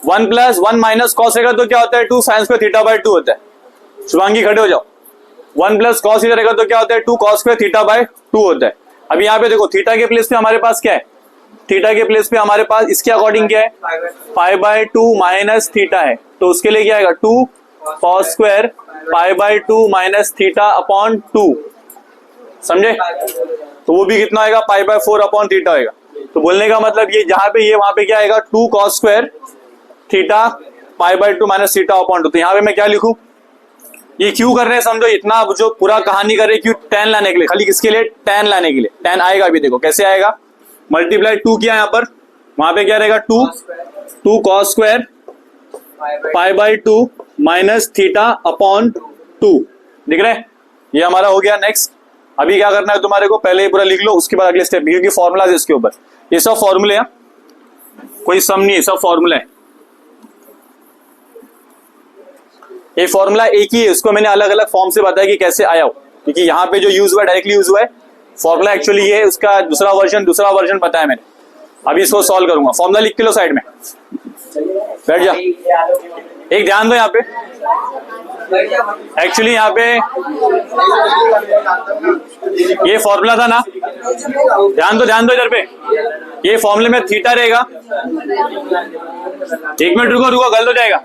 1 प्लस 1 माइनस कॉस रहेगा तो क्या होता है, 2 साइन स्क्वायर थीटा बाई 2 होता है। शुभांगी खड़े हो जाओ, 1 प्लस कॉस थीटा रहेगा तो क्या होता है, 2 कॉस स्क्वायर थीटा बाई 2 होता है। अब यहाँ पे देखो, थीटा के प्लेस पे हमारे पास क्या है, थीटा के प्लेस पे हमारे पास इसके अकॉर्डिंग क्या है, पाई बाय 2 माइनस थीटा है, तो उसके लिए क्या आएगा, 2 cos square pi by 2 minus theta upon 2, समझे? तो वो भी कितना आएगा, पाई बाय 4 अपॉन थीटा आएगा। तो बोलने का मतलब ये जहां पे ये वहां पे क्या आएगा, 2 cos square theta pi by 2 minus theta upon 2। तो यहाँ पे मैं क्या लिखूं, ये क्यों कर रहे हैं समझो, इतना जो पूरा कहानी कर रहे हैं क्यों, tan लाने के लिए, खाली किसके लिए, tan लाने के लिए। tan आएगा अभी देखो कैसे आएगा, मल्टीप्लाई 2 किया यहाँ पर, वहां पे क्या रहेगा 2 cos square pi by 2 minus theta upon 2, दिख रहा है? ये हमारा हो गया। नेक्स्ट अभी क्या करना है तुम्हारे को, पहले ये पूरा लिख लो, उसके बाद अगले स्टेप, क्योंकि फॉर्मूला है इसके ऊपर, ये सब फॉर्मूले हैं, कोई सम नहीं है, सब फॉर्मूला है। ये फॉर्मूला एक ही है, उसको मैंने अलग अलग फॉर्म से बताया कि कैसे आया हो, क्योंकि यहाँ पे जो यूज हुआ है डायरेक्टली यूज हुआ है, फॉर्मूला एक्चुअली ये है, उसका दूसरा वर्जन बताया मैंने। अभी इसको सॉल्व करूंगा, फॉर्मूला लिख के लो साइड में, बैठ जा। एक ध्यान दो यहाँ पे, एक्चुअली यहाँ पे ये फॉर्मूला था ना, ध्यान दो इधर पे, ये फॉर्मूले में थीटा रहेगा, एक मिनट रुको गलत हो जाएगा,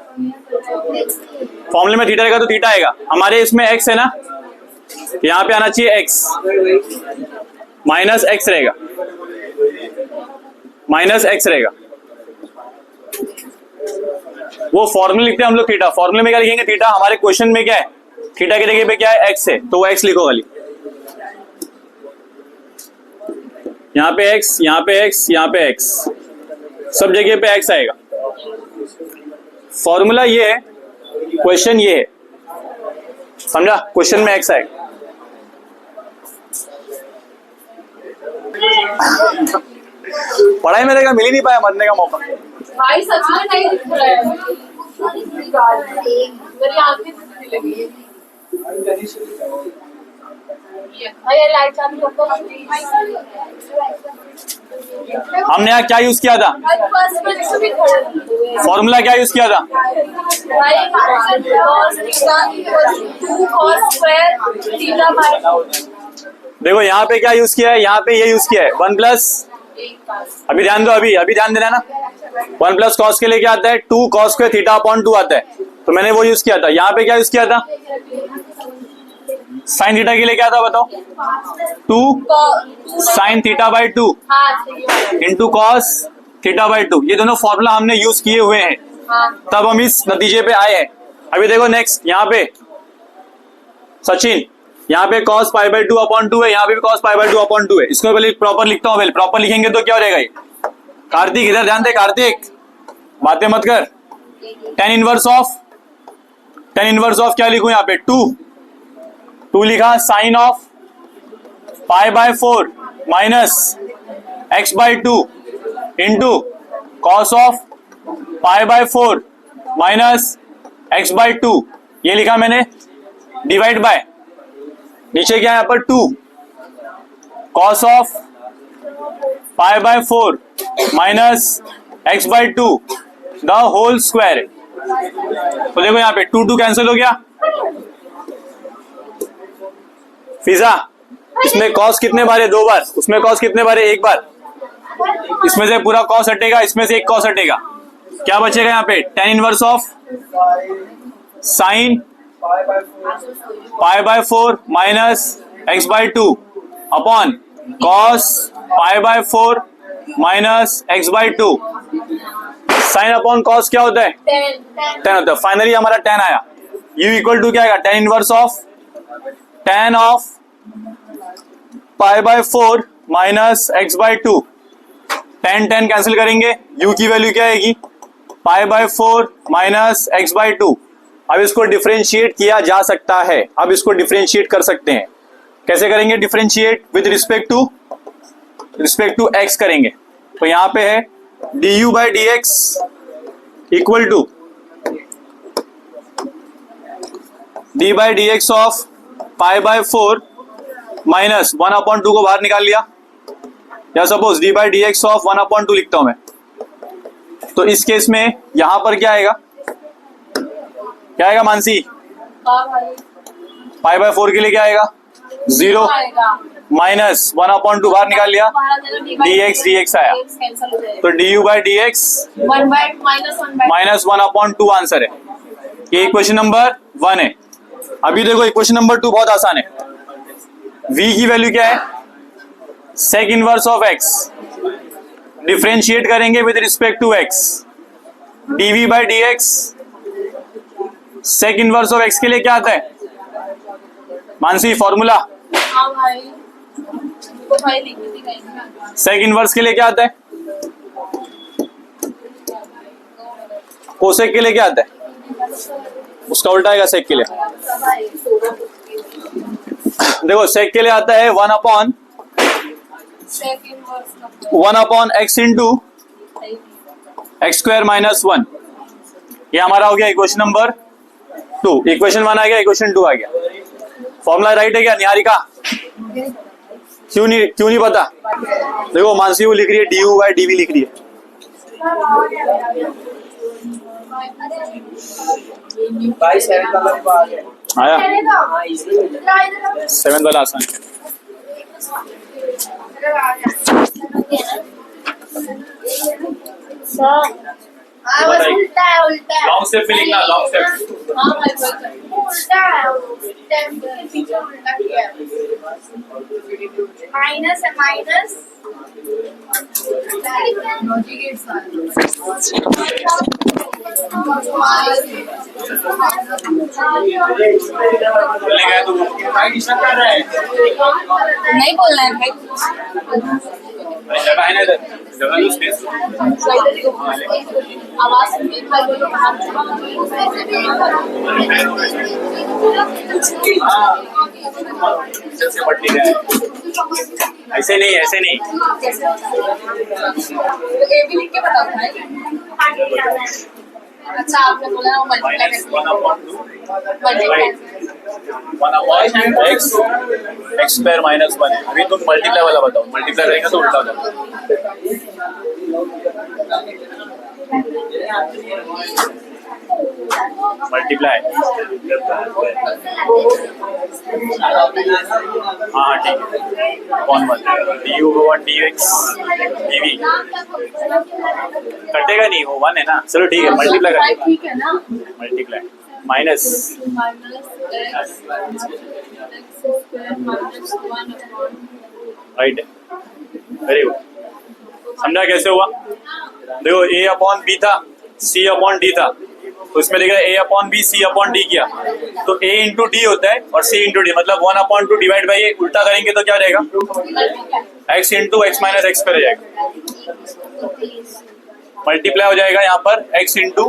फॉर्मूले में थीटा रहेगा तो थीटा आएगा, हमारे इसमें एक्स है ना, यहाँ पे आना चाहिए एक्स, माइनस एक्स रहेगा, वो फॉर्मूले लिखते हैं हम लोग थीटा, फॉर्मूले में क्या लिखेंगे, थीटा, हमारे क्वेश्चन में क्या है, थीटा की जगह पे क्या है, एक्स है, तो वो एक्स लिखो खाली, यहाँ पे एक्स, यहाँ पे एक्स, यहाँ पे एक्स, सब जगह पे एक्स आएगा। फॉर्मूला ये है, क्वेश्चन ये है, समझा? क्वेश्चन में एक्स आएगा। पढ़ाई में रहेगा, मिल ही नहीं पाया मरने का मौका। भाई सच में नहीं दिख रहा है, मेरी आंखें दिखने लगी। ये लाइट चालू कर दो। हमने यहाँ क्या यूज किया था, फॉर्मूला क्या यूज किया था, देखो यहाँ पे क्या यूज किया है, यहाँ पे ये यूज किया है 1 प्लस, अभी ध्यान दो, अभी ध्यान देना ना, 1 प्लस कॉस के लिए क्या आता है, 2 कॉस स्क्वायर थीटा अपॉन 2 आता है, तो मैंने वो यूज किया था। यहाँ पे क्या यूज किया था, साइन थीटा के लिए क्या था बताओ, 2 sine theta by 2 into cos theta by 2, ये दोनों फॉर्मूला हमने यूज किए हुए हैं, तब हम इस नतीजे पे आए हैं। अभी देखो नेक्स्ट, यहाँ पे सचिन, यहाँ पे cos पाई बाई 2 अपॉन 2 है, यहाँ पे भी cos पाई बाई 2 अपॉन 2 है, इसको पहले प्रॉपर लिखता हूँ, पहले प्रॉपर लिखेंगे तो क्या हो जाएगा ये, कार्तिक इधर ध्यान दे, कार्तिक बातें मत कर, tan इनवर्स ऑफ क्या लिखूं यहाँ पे, 2 लिखा, sine of pi by 4 minus x by 2 into cos of pi by 4 minus x by 2, ये लिखा मैंने, डिवाइड बाय, नीचे क्या है यहाँ पर 2 cos of pi by 4 minus x by 2 the whole square. तो देखो यहाँ पे 2 कैंसिल हो गया, फिजा इसमें कॉस कितने बार है, 2 बार, उसमें कॉस कितने बार है, 1 बार, इसमें से पूरा कॉस हटेगा, इसमें से एक कॉस हटेगा, क्या बचेगा यहाँ पे, tan inverse of sine pi by 4 minus x by 2 upon cos pi by 4 minus x by 2, sine upon cos क्या होता है, 10 होता है। फाइनली हमारा tan आया, u इक्वल टू क्या आएगा, tan inverse of tan of pi by 4 minus x by 2, tan cancel करेंगे, u की वैल्यू क्या आएगी, पाई बाय 4 माइनस एक्स बाई 2। अब इसको डिफरेंशिएट किया जा सकता है, अब इसको डिफरेंशिएट कर सकते हैं, कैसे करेंगे, differentiate with respect to x करेंगे, तो यहाँ पे है du by d x equal to d by d x of pi by 4 minus 1 upon 2 को बाहर निकाल लिया, या suppose d by d x of 1 upon 2 लिखता हूं मैं, तो इस केस में यहां पर क्या आएगा, मानसी, पाई बाय 4 के लिए क्या आएगा, 0 माइनस 1 अपॉन 2 बाहर निकाल लिया, dx आया, तो du by d x minus 1 upon 2 answer है। ये इक्वेशन नंबर 1 है। अभी देखो इक्वेशन नंबर 2 बहुत आसान है। v की वैल्यू क्या है? Sec inverse of x, differentiate करेंगे with respect to x, dv by dx। Sec inverse of x के लिए क्या आता है मानसी? फॉर्मूला हाँ भाई, तो भाई लिख दी कहीं। सेक इनवर्स के लिए क्या आता है? कोसेक के लिए क्या आता है? उसका उल्टा आएगा सेक के लिए। देखो सेक के लिए आता है 1 upon x into x square minus 1। ये हमारा हो गया इक्वेशन नंबर 2। इक्वेशन 1 आ गया, इक्वेशन 2 आ गया। फॉर्मूला राइट है क्या निहारिका? क्यों नहीं पता? देखो मानसी वो लिख रही है du बाई dv लिख रही है। भाई 7 वाला भी आ गया। आया हाँ इजी 7 वाला आसान। उल्टा है, उल्टा है। लॉन्ग स्टेप में लिखना, लॉन्ग स्टेप। हाँ भाई, उल्टा है, उल्टा है, पीछे उल्टा किया है। माइनस है, माइनस नहीं बोलना है भाई। आवाज ऐसे नहीं, ऐसे नहीं। ये भी लिख के बताओ भाई। अच्छा आपने बोला ना मल्टीप्लाई एक्स स्क्वायर माइनस 1 है। अभी तुम मल्टीप्लाई वाला बताओ। मल्टीप्लाई करेंगे तो उल्टा हो जाएगा। मल्टीप्लाई हाँ ठीक है। कौन मत du 1 dx dv कटेगा नहीं, वो 1 है ना। चलो ठीक है, मल्टीप्लाई करेंगे। ठीक है ना। मल्टीप्लाई माइनस राइट है। Very good. समझा कैसे हुआ? देखो a अपॉन b था, c अपॉन d था, तो इसमें लिख रहा है a upon b c upon d किया तो a इंटू डी होता है और c इंटू डी मतलब 1 अपॉन 2 डिवाइड बाई ए। उल्टा करेंगे तो क्या रहेगा? x into x minus x पर जाएगा। मल्टीप्लाई हो जाएगा यहाँ पर x into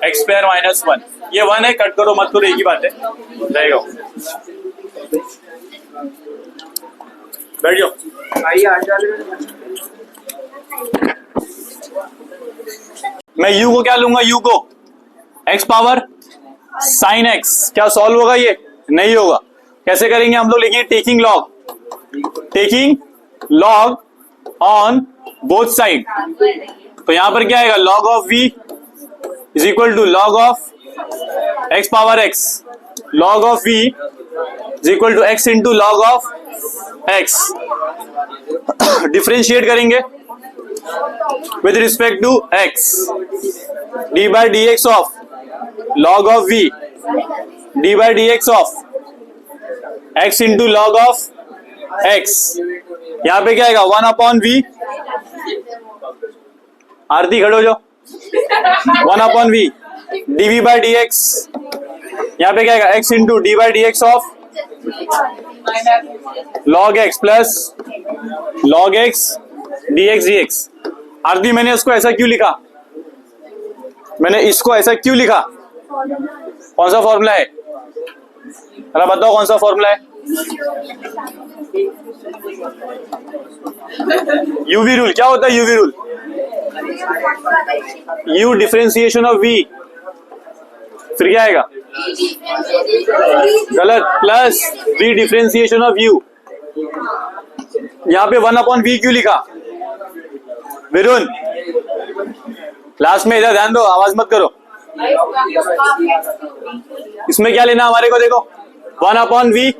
x square minus 1। ये 1 है, कट करो मत करो, एक ही बात है, रहेगा। बैठ जाओ। भाई आ जाओ। मैं u को क्या लूंगा? u को x पावर साइन x। क्या सॉल्व होगा? ये नहीं होगा। कैसे करेंगे हम लोग? लिखिए taking log on both side. तो यहां पर क्या आएगा? log of v is equal to log of x power x। log of v is equal to x into log of x। Differentiate करेंगे with respect to x, d by dx of log of v, d by dx of x into log of x। यहाँ पे क्या आएगा? 1 upon v। आरती खड़ो जो 1 upon v dv by dx। यहाँ पे क्या आएगा? x into d by dx of log x plus log x dx dx। आरती मैंने इसको ऐसा क्यों लिखा? मैंने इसको ऐसा क्यों लिखा? कौन सा फॉर्मूला है? जरा बताओ कौन सा फॉर्मूला है? U v rule. क्या होता है u v rule? U differentiation of v, फिर क्या आएगा? गलत, plus v differentiation of u. यहाँ पे 1 अपॉन वी क्यों लिखा? विरुण क्लास में इधर ध्यान दो, आवाज मत करो। इसमें क्या लेना हमारे को? देखो 1 upon v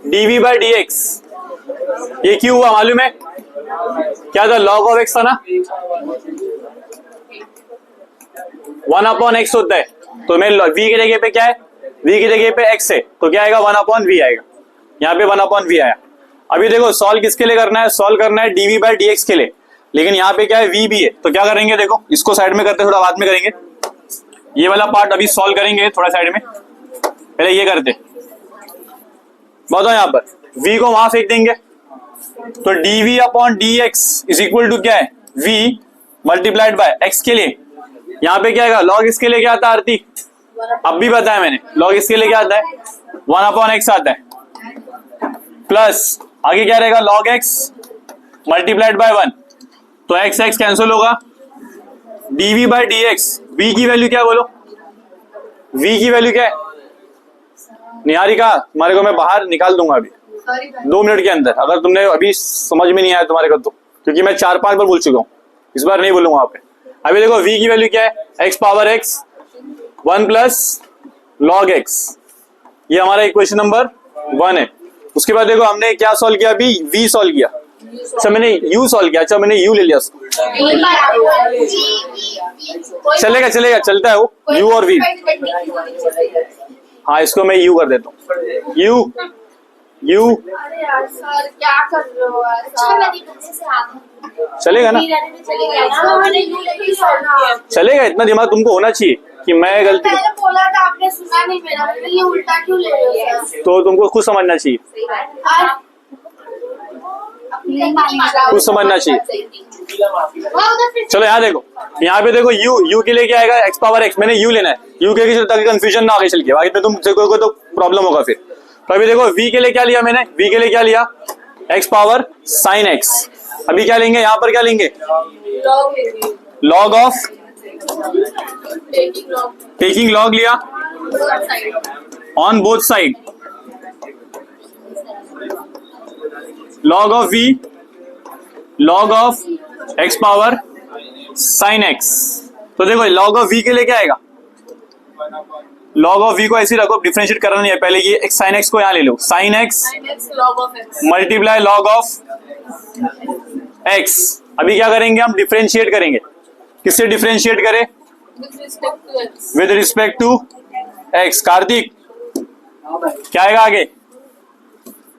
dv by dx। ये क्यों हुआ मालूम है? क्या था? log ऑफ x था ना। 1/x होता है, तो मैं v की जगह पे क्या है, v की जगह पे x है, तो क्या आएगा 1/v आएगा, यहाँ पे 1/v आया। अभी देखो सॉल्व किसके लिए करना है, सॉल्व करना है dv बाई dx के लिए, लेकिन यहाँ पे क्या है v भी है, तो क्या करेंगे, देखो इसको साइड में करते, थोड़ा बाद में करेंगे, ये वाला पार्ट अभी सॉल्व करेंगे थोड़ा साइड में, पहले ये करते। बताओ यहाँ पर v को वहां फेंक देंगे, तो dv/dx इज इक्वल टू क्या है, v मल्टीप्लाइड बाय x के लिए, यहाँ पे क्या आएगा log x के लिए क्या आता है आरती, अब भी बताया मैंने, log x के लिए क्या आता है 1/x आता है, प्लस आगे क्या रहेगा log x मल्टीप्लाइड बाय 1, तो x x कैंसिल होगा, dv बाई dx, v की वैल्यू क्या बोलो, v की वैल्यू क्या है निहारिका, तुम्हारे को मैं बाहर निकाल दूंगा अभी 2 मिनट के अंदर, अगर तुमने अभी समझ में नहीं आया तुम्हारे को तो, क्योंकि मैं 4-5 बार बोल चुका हूँ, इस बार नहीं बोलूंगा वहां पे। अभी देखो v की वैल्यू क्या है, x⁻x 1 प्लस log x, ये हमारा इक्वेशन नंबर 1 है। उसके बाद देखो हमने क्या सॉल्व किया, अभी v सॉल्व किया, अच्छा मैंने u सॉल्व किया, अच्छा मैंने u ले लिया उसको, चलेगा चलेगा चलता है वो u और v, हाँ इसको मैं u कर देता हूँ, u अरे यार सर क्या कर रहे हो यार, अच्छा मेरी पीछे से हाथ चलेगा ना, चलेगा ना, मैंने यू लेके सोना, चलेगा, इतना दिमाग तुमको होना चाहिए कि मैं गलती, मैंने बोला था आपने सुना नहीं मेरा, मैंने ये उल्टा क्यों ले रहे हो सर, तो तुमको खुद समझना चाहिए, कुछ समझना चाहिए। चलो यहाँ देखो, यहाँ पे देखो u के लिए क्या आएगा x⁻x, मैंने u लेना है, u के लिए ताकि कंफ्यूजन ना आगे चल के, आगे पे तुम को तो प्रॉब्लम होगा फिर। तो अभी देखो v के लिए क्या लिया मैंने, v के लिए क्या लिया x⁻sin x, अभी क्या लेंगे यहाँ पर, क्या लेंगे log ऑफ, टेकिंग log लिया on both side, log of v log of x⁻sin x, तो देखो log ऑफ v के लिए क्या आएगा, log ऑफ v को ऐसे रखो, डिफरेंशिएट करना नहीं है, पहले ये sin x को यहाँ ले लो, sin x multiply log of x, अभी क्या करेंगे हम, डिफरेंशिएट करेंगे, किससे डिफरेंशिएट करें, with respect to x, Kartik क्या आएगा आगे,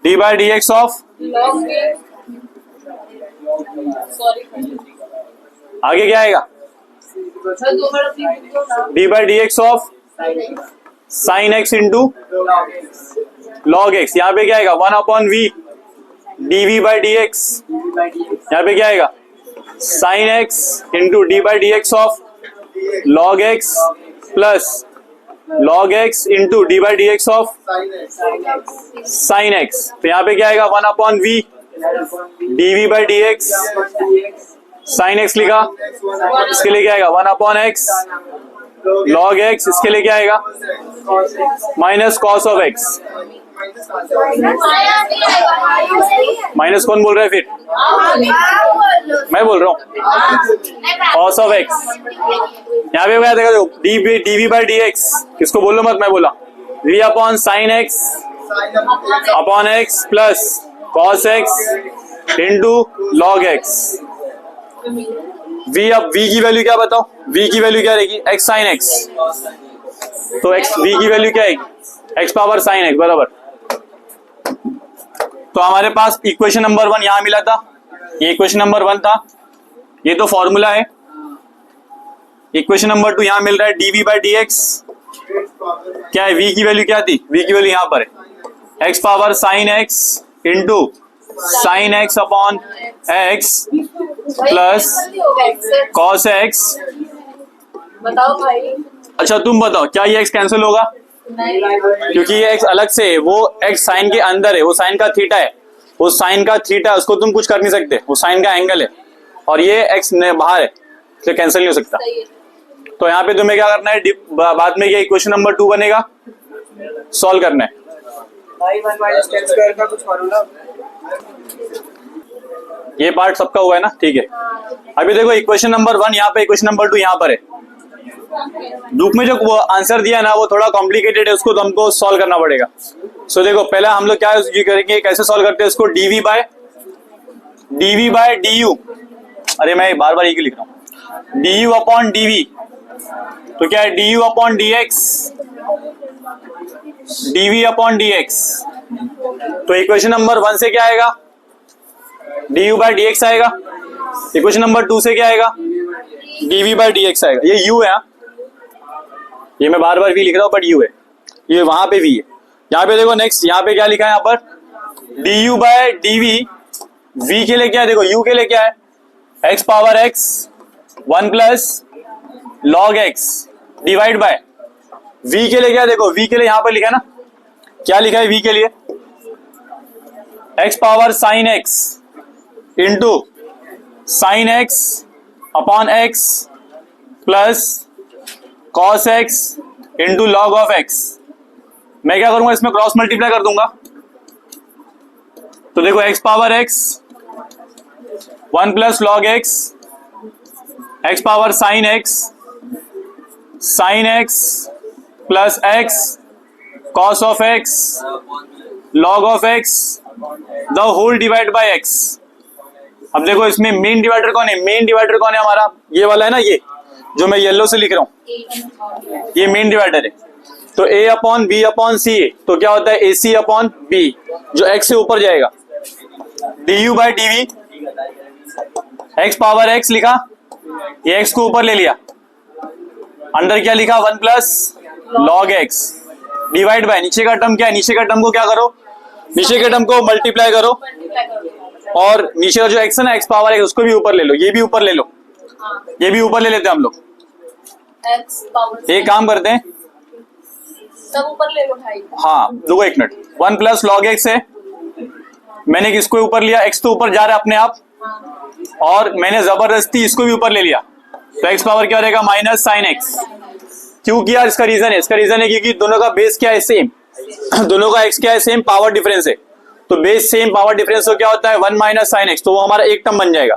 d बाई dx ऑफ, आगे क्या आएगा d by dx of sin x into log x, यहाँ पे क्या आएगा 1/v dv बाई dx, यहाँ पे क्या आएगा sin x into d by dx of log x plus log x into d by dx of sin x, तो यहाँ पे क्या आएगा 1/v dv by dx sin x लिखा, इसके लिए क्या आएगा 1/x log x, इसके लिए क्या आएगा minus cos of x, minus कौन बोल रहा है फिर, मैं बोल रहा हूँ cos ऑफ x, यहाँ पे क्या देखा dv बाई dx, इसको बोलो मत, मैं बोला v/sin x upon x plus cos x into log x, v, अब v की वैल्यू क्या बताओ, v की वैल्यू क्या रहेगी x sin x, तो x v की वैल्यू क्या आएगी x⁻sin x बराबर, तो हमारे पास इक्वेशन नंबर 1 यहाँ मिला था, ये इक्वेशन नंबर 1 था, ये तो फॉर्मूला है, इक्वेशन नंबर 2 यहाँ मिल रहा है dv बाई dx, क्या है v की वैल्यू क्या थी, v की वैल्यू यहाँ पर है x⁻sin x into sin x upon x plus cos x, बताओ भाई, अच्छा तुम बताओ क्या ये x कैंसिल होगा, क्योंकि ये x अलग से है, वो x साइन के अंदर है, वो साइन का थीटा है, वो साइन का थीटा, उसको तुम कुछ कर नहीं सकते, वो साइन का एंगल है, और ये x बाहर है, तो कैंसिल नहीं हो सकता, तो यहाँ पे तुम्हें क्या करना है, बाद में ये इक्वेशन नंबर 2 बनेगा, सॉल्व करना है, ये पार्ट सबका हुआ है ना, ठीक है। अभी देखो इक्वेशन नंबर 1 यहाँ पे, इक्वेशन नंबर 2 यहाँ पर है, ग्रुप में जो वो आंसर दिया ना वो थोड़ा कॉम्प्लिकेटेड है, उसको तो हमको सॉल्व करना पड़ेगा। सो देखो पहला हम लोग क्या करेंगे, कैसे सॉल्व करते हैं इसको, dv बाय du, अरे मैं बार बार ये क्यों लिख रहा हूँ, du अपॉन dv, तो क्या है du upon dx, dv upon dx। तो इक्वेशन नंबर 1 से क्या आएगा, du बाय dx आएगा। इक्वेशन नंबर 2 से क्या आएगा, dv बाय dx आएगा। ये u है, ये मैं बार बार v लिख रहा हूं बट u है, ये वहां पे v है। यहाँ पे देखो नेक्स्ट, यहाँ पे क्या लिखा है, यहाँ पर du बाय dv, v के लिए क्या है, देखो u के लिए क्या है, x power x 1 plus log x divide by v के लिए क्या है, देखो v के लिए यहाँ पर लिखा है ना, क्या लिखा है v के लिए, x power sine x into sine x upon x plus cos x into log of x। मैं क्या करूंगा, इसमें क्रॉस मल्टीप्लाई कर दूंगा। तो देखो x power x 1 plus log x, x power sine x plus x cos of x log of x the whole divide by x। अब देखो इसमें मेन डिवाइडर कौन है, मेन डिवाइडर कौन है हमारा, ये वाला है ना, ये जो मैं येलो से लिख रहा हूं, ये मेन डिवाइडर है। तो a upon b upon c, तो क्या होता है ac अपॉन b, जो x से ऊपर जाएगा, du by dv, x power x लिखा, ये x को ऊपर ले लिया, अंदर क्या लिखा 1 plus log x divide by, नीचे का टर्म क्या है, नीचे का टर्म को क्या करो, नीचे के टर्म को मल्टीप्लाई करो, और नीचे का जो x है ना, x पावर x, उसको भी ऊपर ले लो, ये भी ऊपर ले लो, ये भी ऊपर ले लेते हैं हम लोग। एक काम करते हैं, सब ऊपर ले लो भाई। हाँ देखो एक मिनट, 1 प्लस लॉग x है, मैंने किसको ऊपर लिया, x तो ऊपर जा रहा है अपने आप, और मैंने जबरदस्ती इसको भी ऊपर ले लिया, तो x पावर क्या रहेगा माइनस साइन x। क्यों किया, इसका रीजन है, इसका रीजन है क्योंकि दोनों का बेस क्या है, सेम, दोनों का x क्या है, सेम, पावर डिफरेंस है, तो बेस सेम, पावर डिफरेंस तो क्या होता है 1 माइनस साइन x, तो वो हमारा एक टर्म बन जाएगा।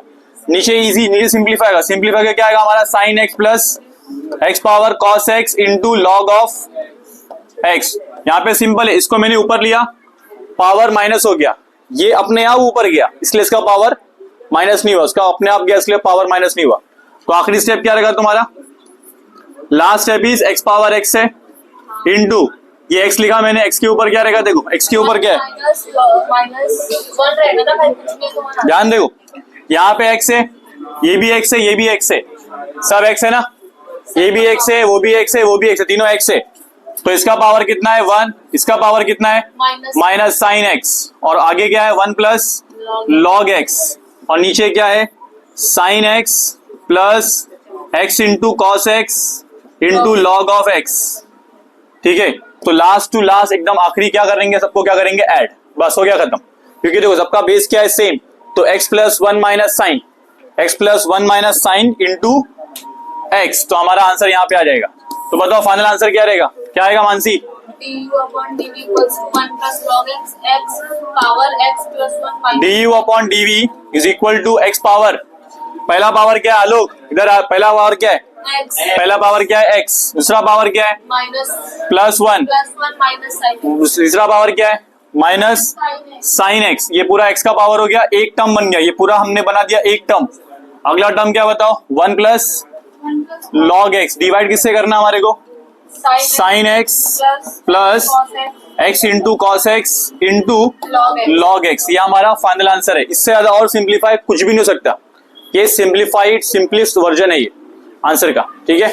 नीचे इजी, नीचे सिंप्लीफाई होगा, सिंप्लीफाई करके क्या आएगा हमारा sine x plus x power cos x into log of x। यहाँ पे सिंपल है, इसको मैंने ऊपर लिया, पावर माइनस हो गया, ये अपने आप ऊपर गया, इसलिए इसका पावर माइनस नहीं हुआ, उसका अपने आप गया, इसलिए पावर माइनस नहीं हुआ। तो आखिरी स्टेप क्या रहेगा तुम्हारा, last step is x power x है इंटू, ये x लिखा मैंने, x के ऊपर क्या रहेगा, देखो x के ऊपर क्या है, -1 रहेगा ना भाई, कुछ नहीं तुम्हारा। ध्यान देखो, यहाँ पे x है, ये भी x है, ये भी x है, सब x है ना, ये भी x है, वो भी x है, वो भी x है, तीनों x है। तो इसका पावर कितना है 1, इसका पावर कितना है माइनस साइन x, और आगे क्या है 1 प्लस लॉग x, और नीचे क्या है sine x plus x into cos x into log of x। ठीक है, तो लास्ट टू लास्ट एकदम आखिरी क्या करेंगे, सबको क्या करेंगे ऐड, बस हो गया खत्म। क्योंकि देखो सबका बेस क्या है सेम, तो x plus 1 minus sine, x plus 1 minus sine into x, तो हमारा आंसर यहाँ पे आ जाएगा। तो बताओ फाइनल आंसर क्या रहेगा, क्या आएगा Mansi, du upon dv equals to 1 plus log x power x plus 1 minus du upon dv is equal to x power, पहला पावर क्या है आलोक, इधर पहला पावर क्या है, x पहला पावर क्या है x, दूसरा पावर क्या है minus प्लस 1, minus sin तीसरा पावर क्या है माइनस साइन x, ये पूरा x का पावर हो गया, एक टर्म बन गया, ये पूरा हमने बना दिया एक टर्म। अगला टर्म क्या बताओ, 1 प्लस लॉग x, डिवाइड किससे करना हमारे को, sine x plus x into cos x into log x, ये हमारा फाइनल आंसर है। इससे ज्यादा और सिंप्लीफाई कुछ भी नहीं हो सकता, ये सिंप्लीफाइड सिंपलेस्ट वर्जन है ये आंसर का। ठीक है।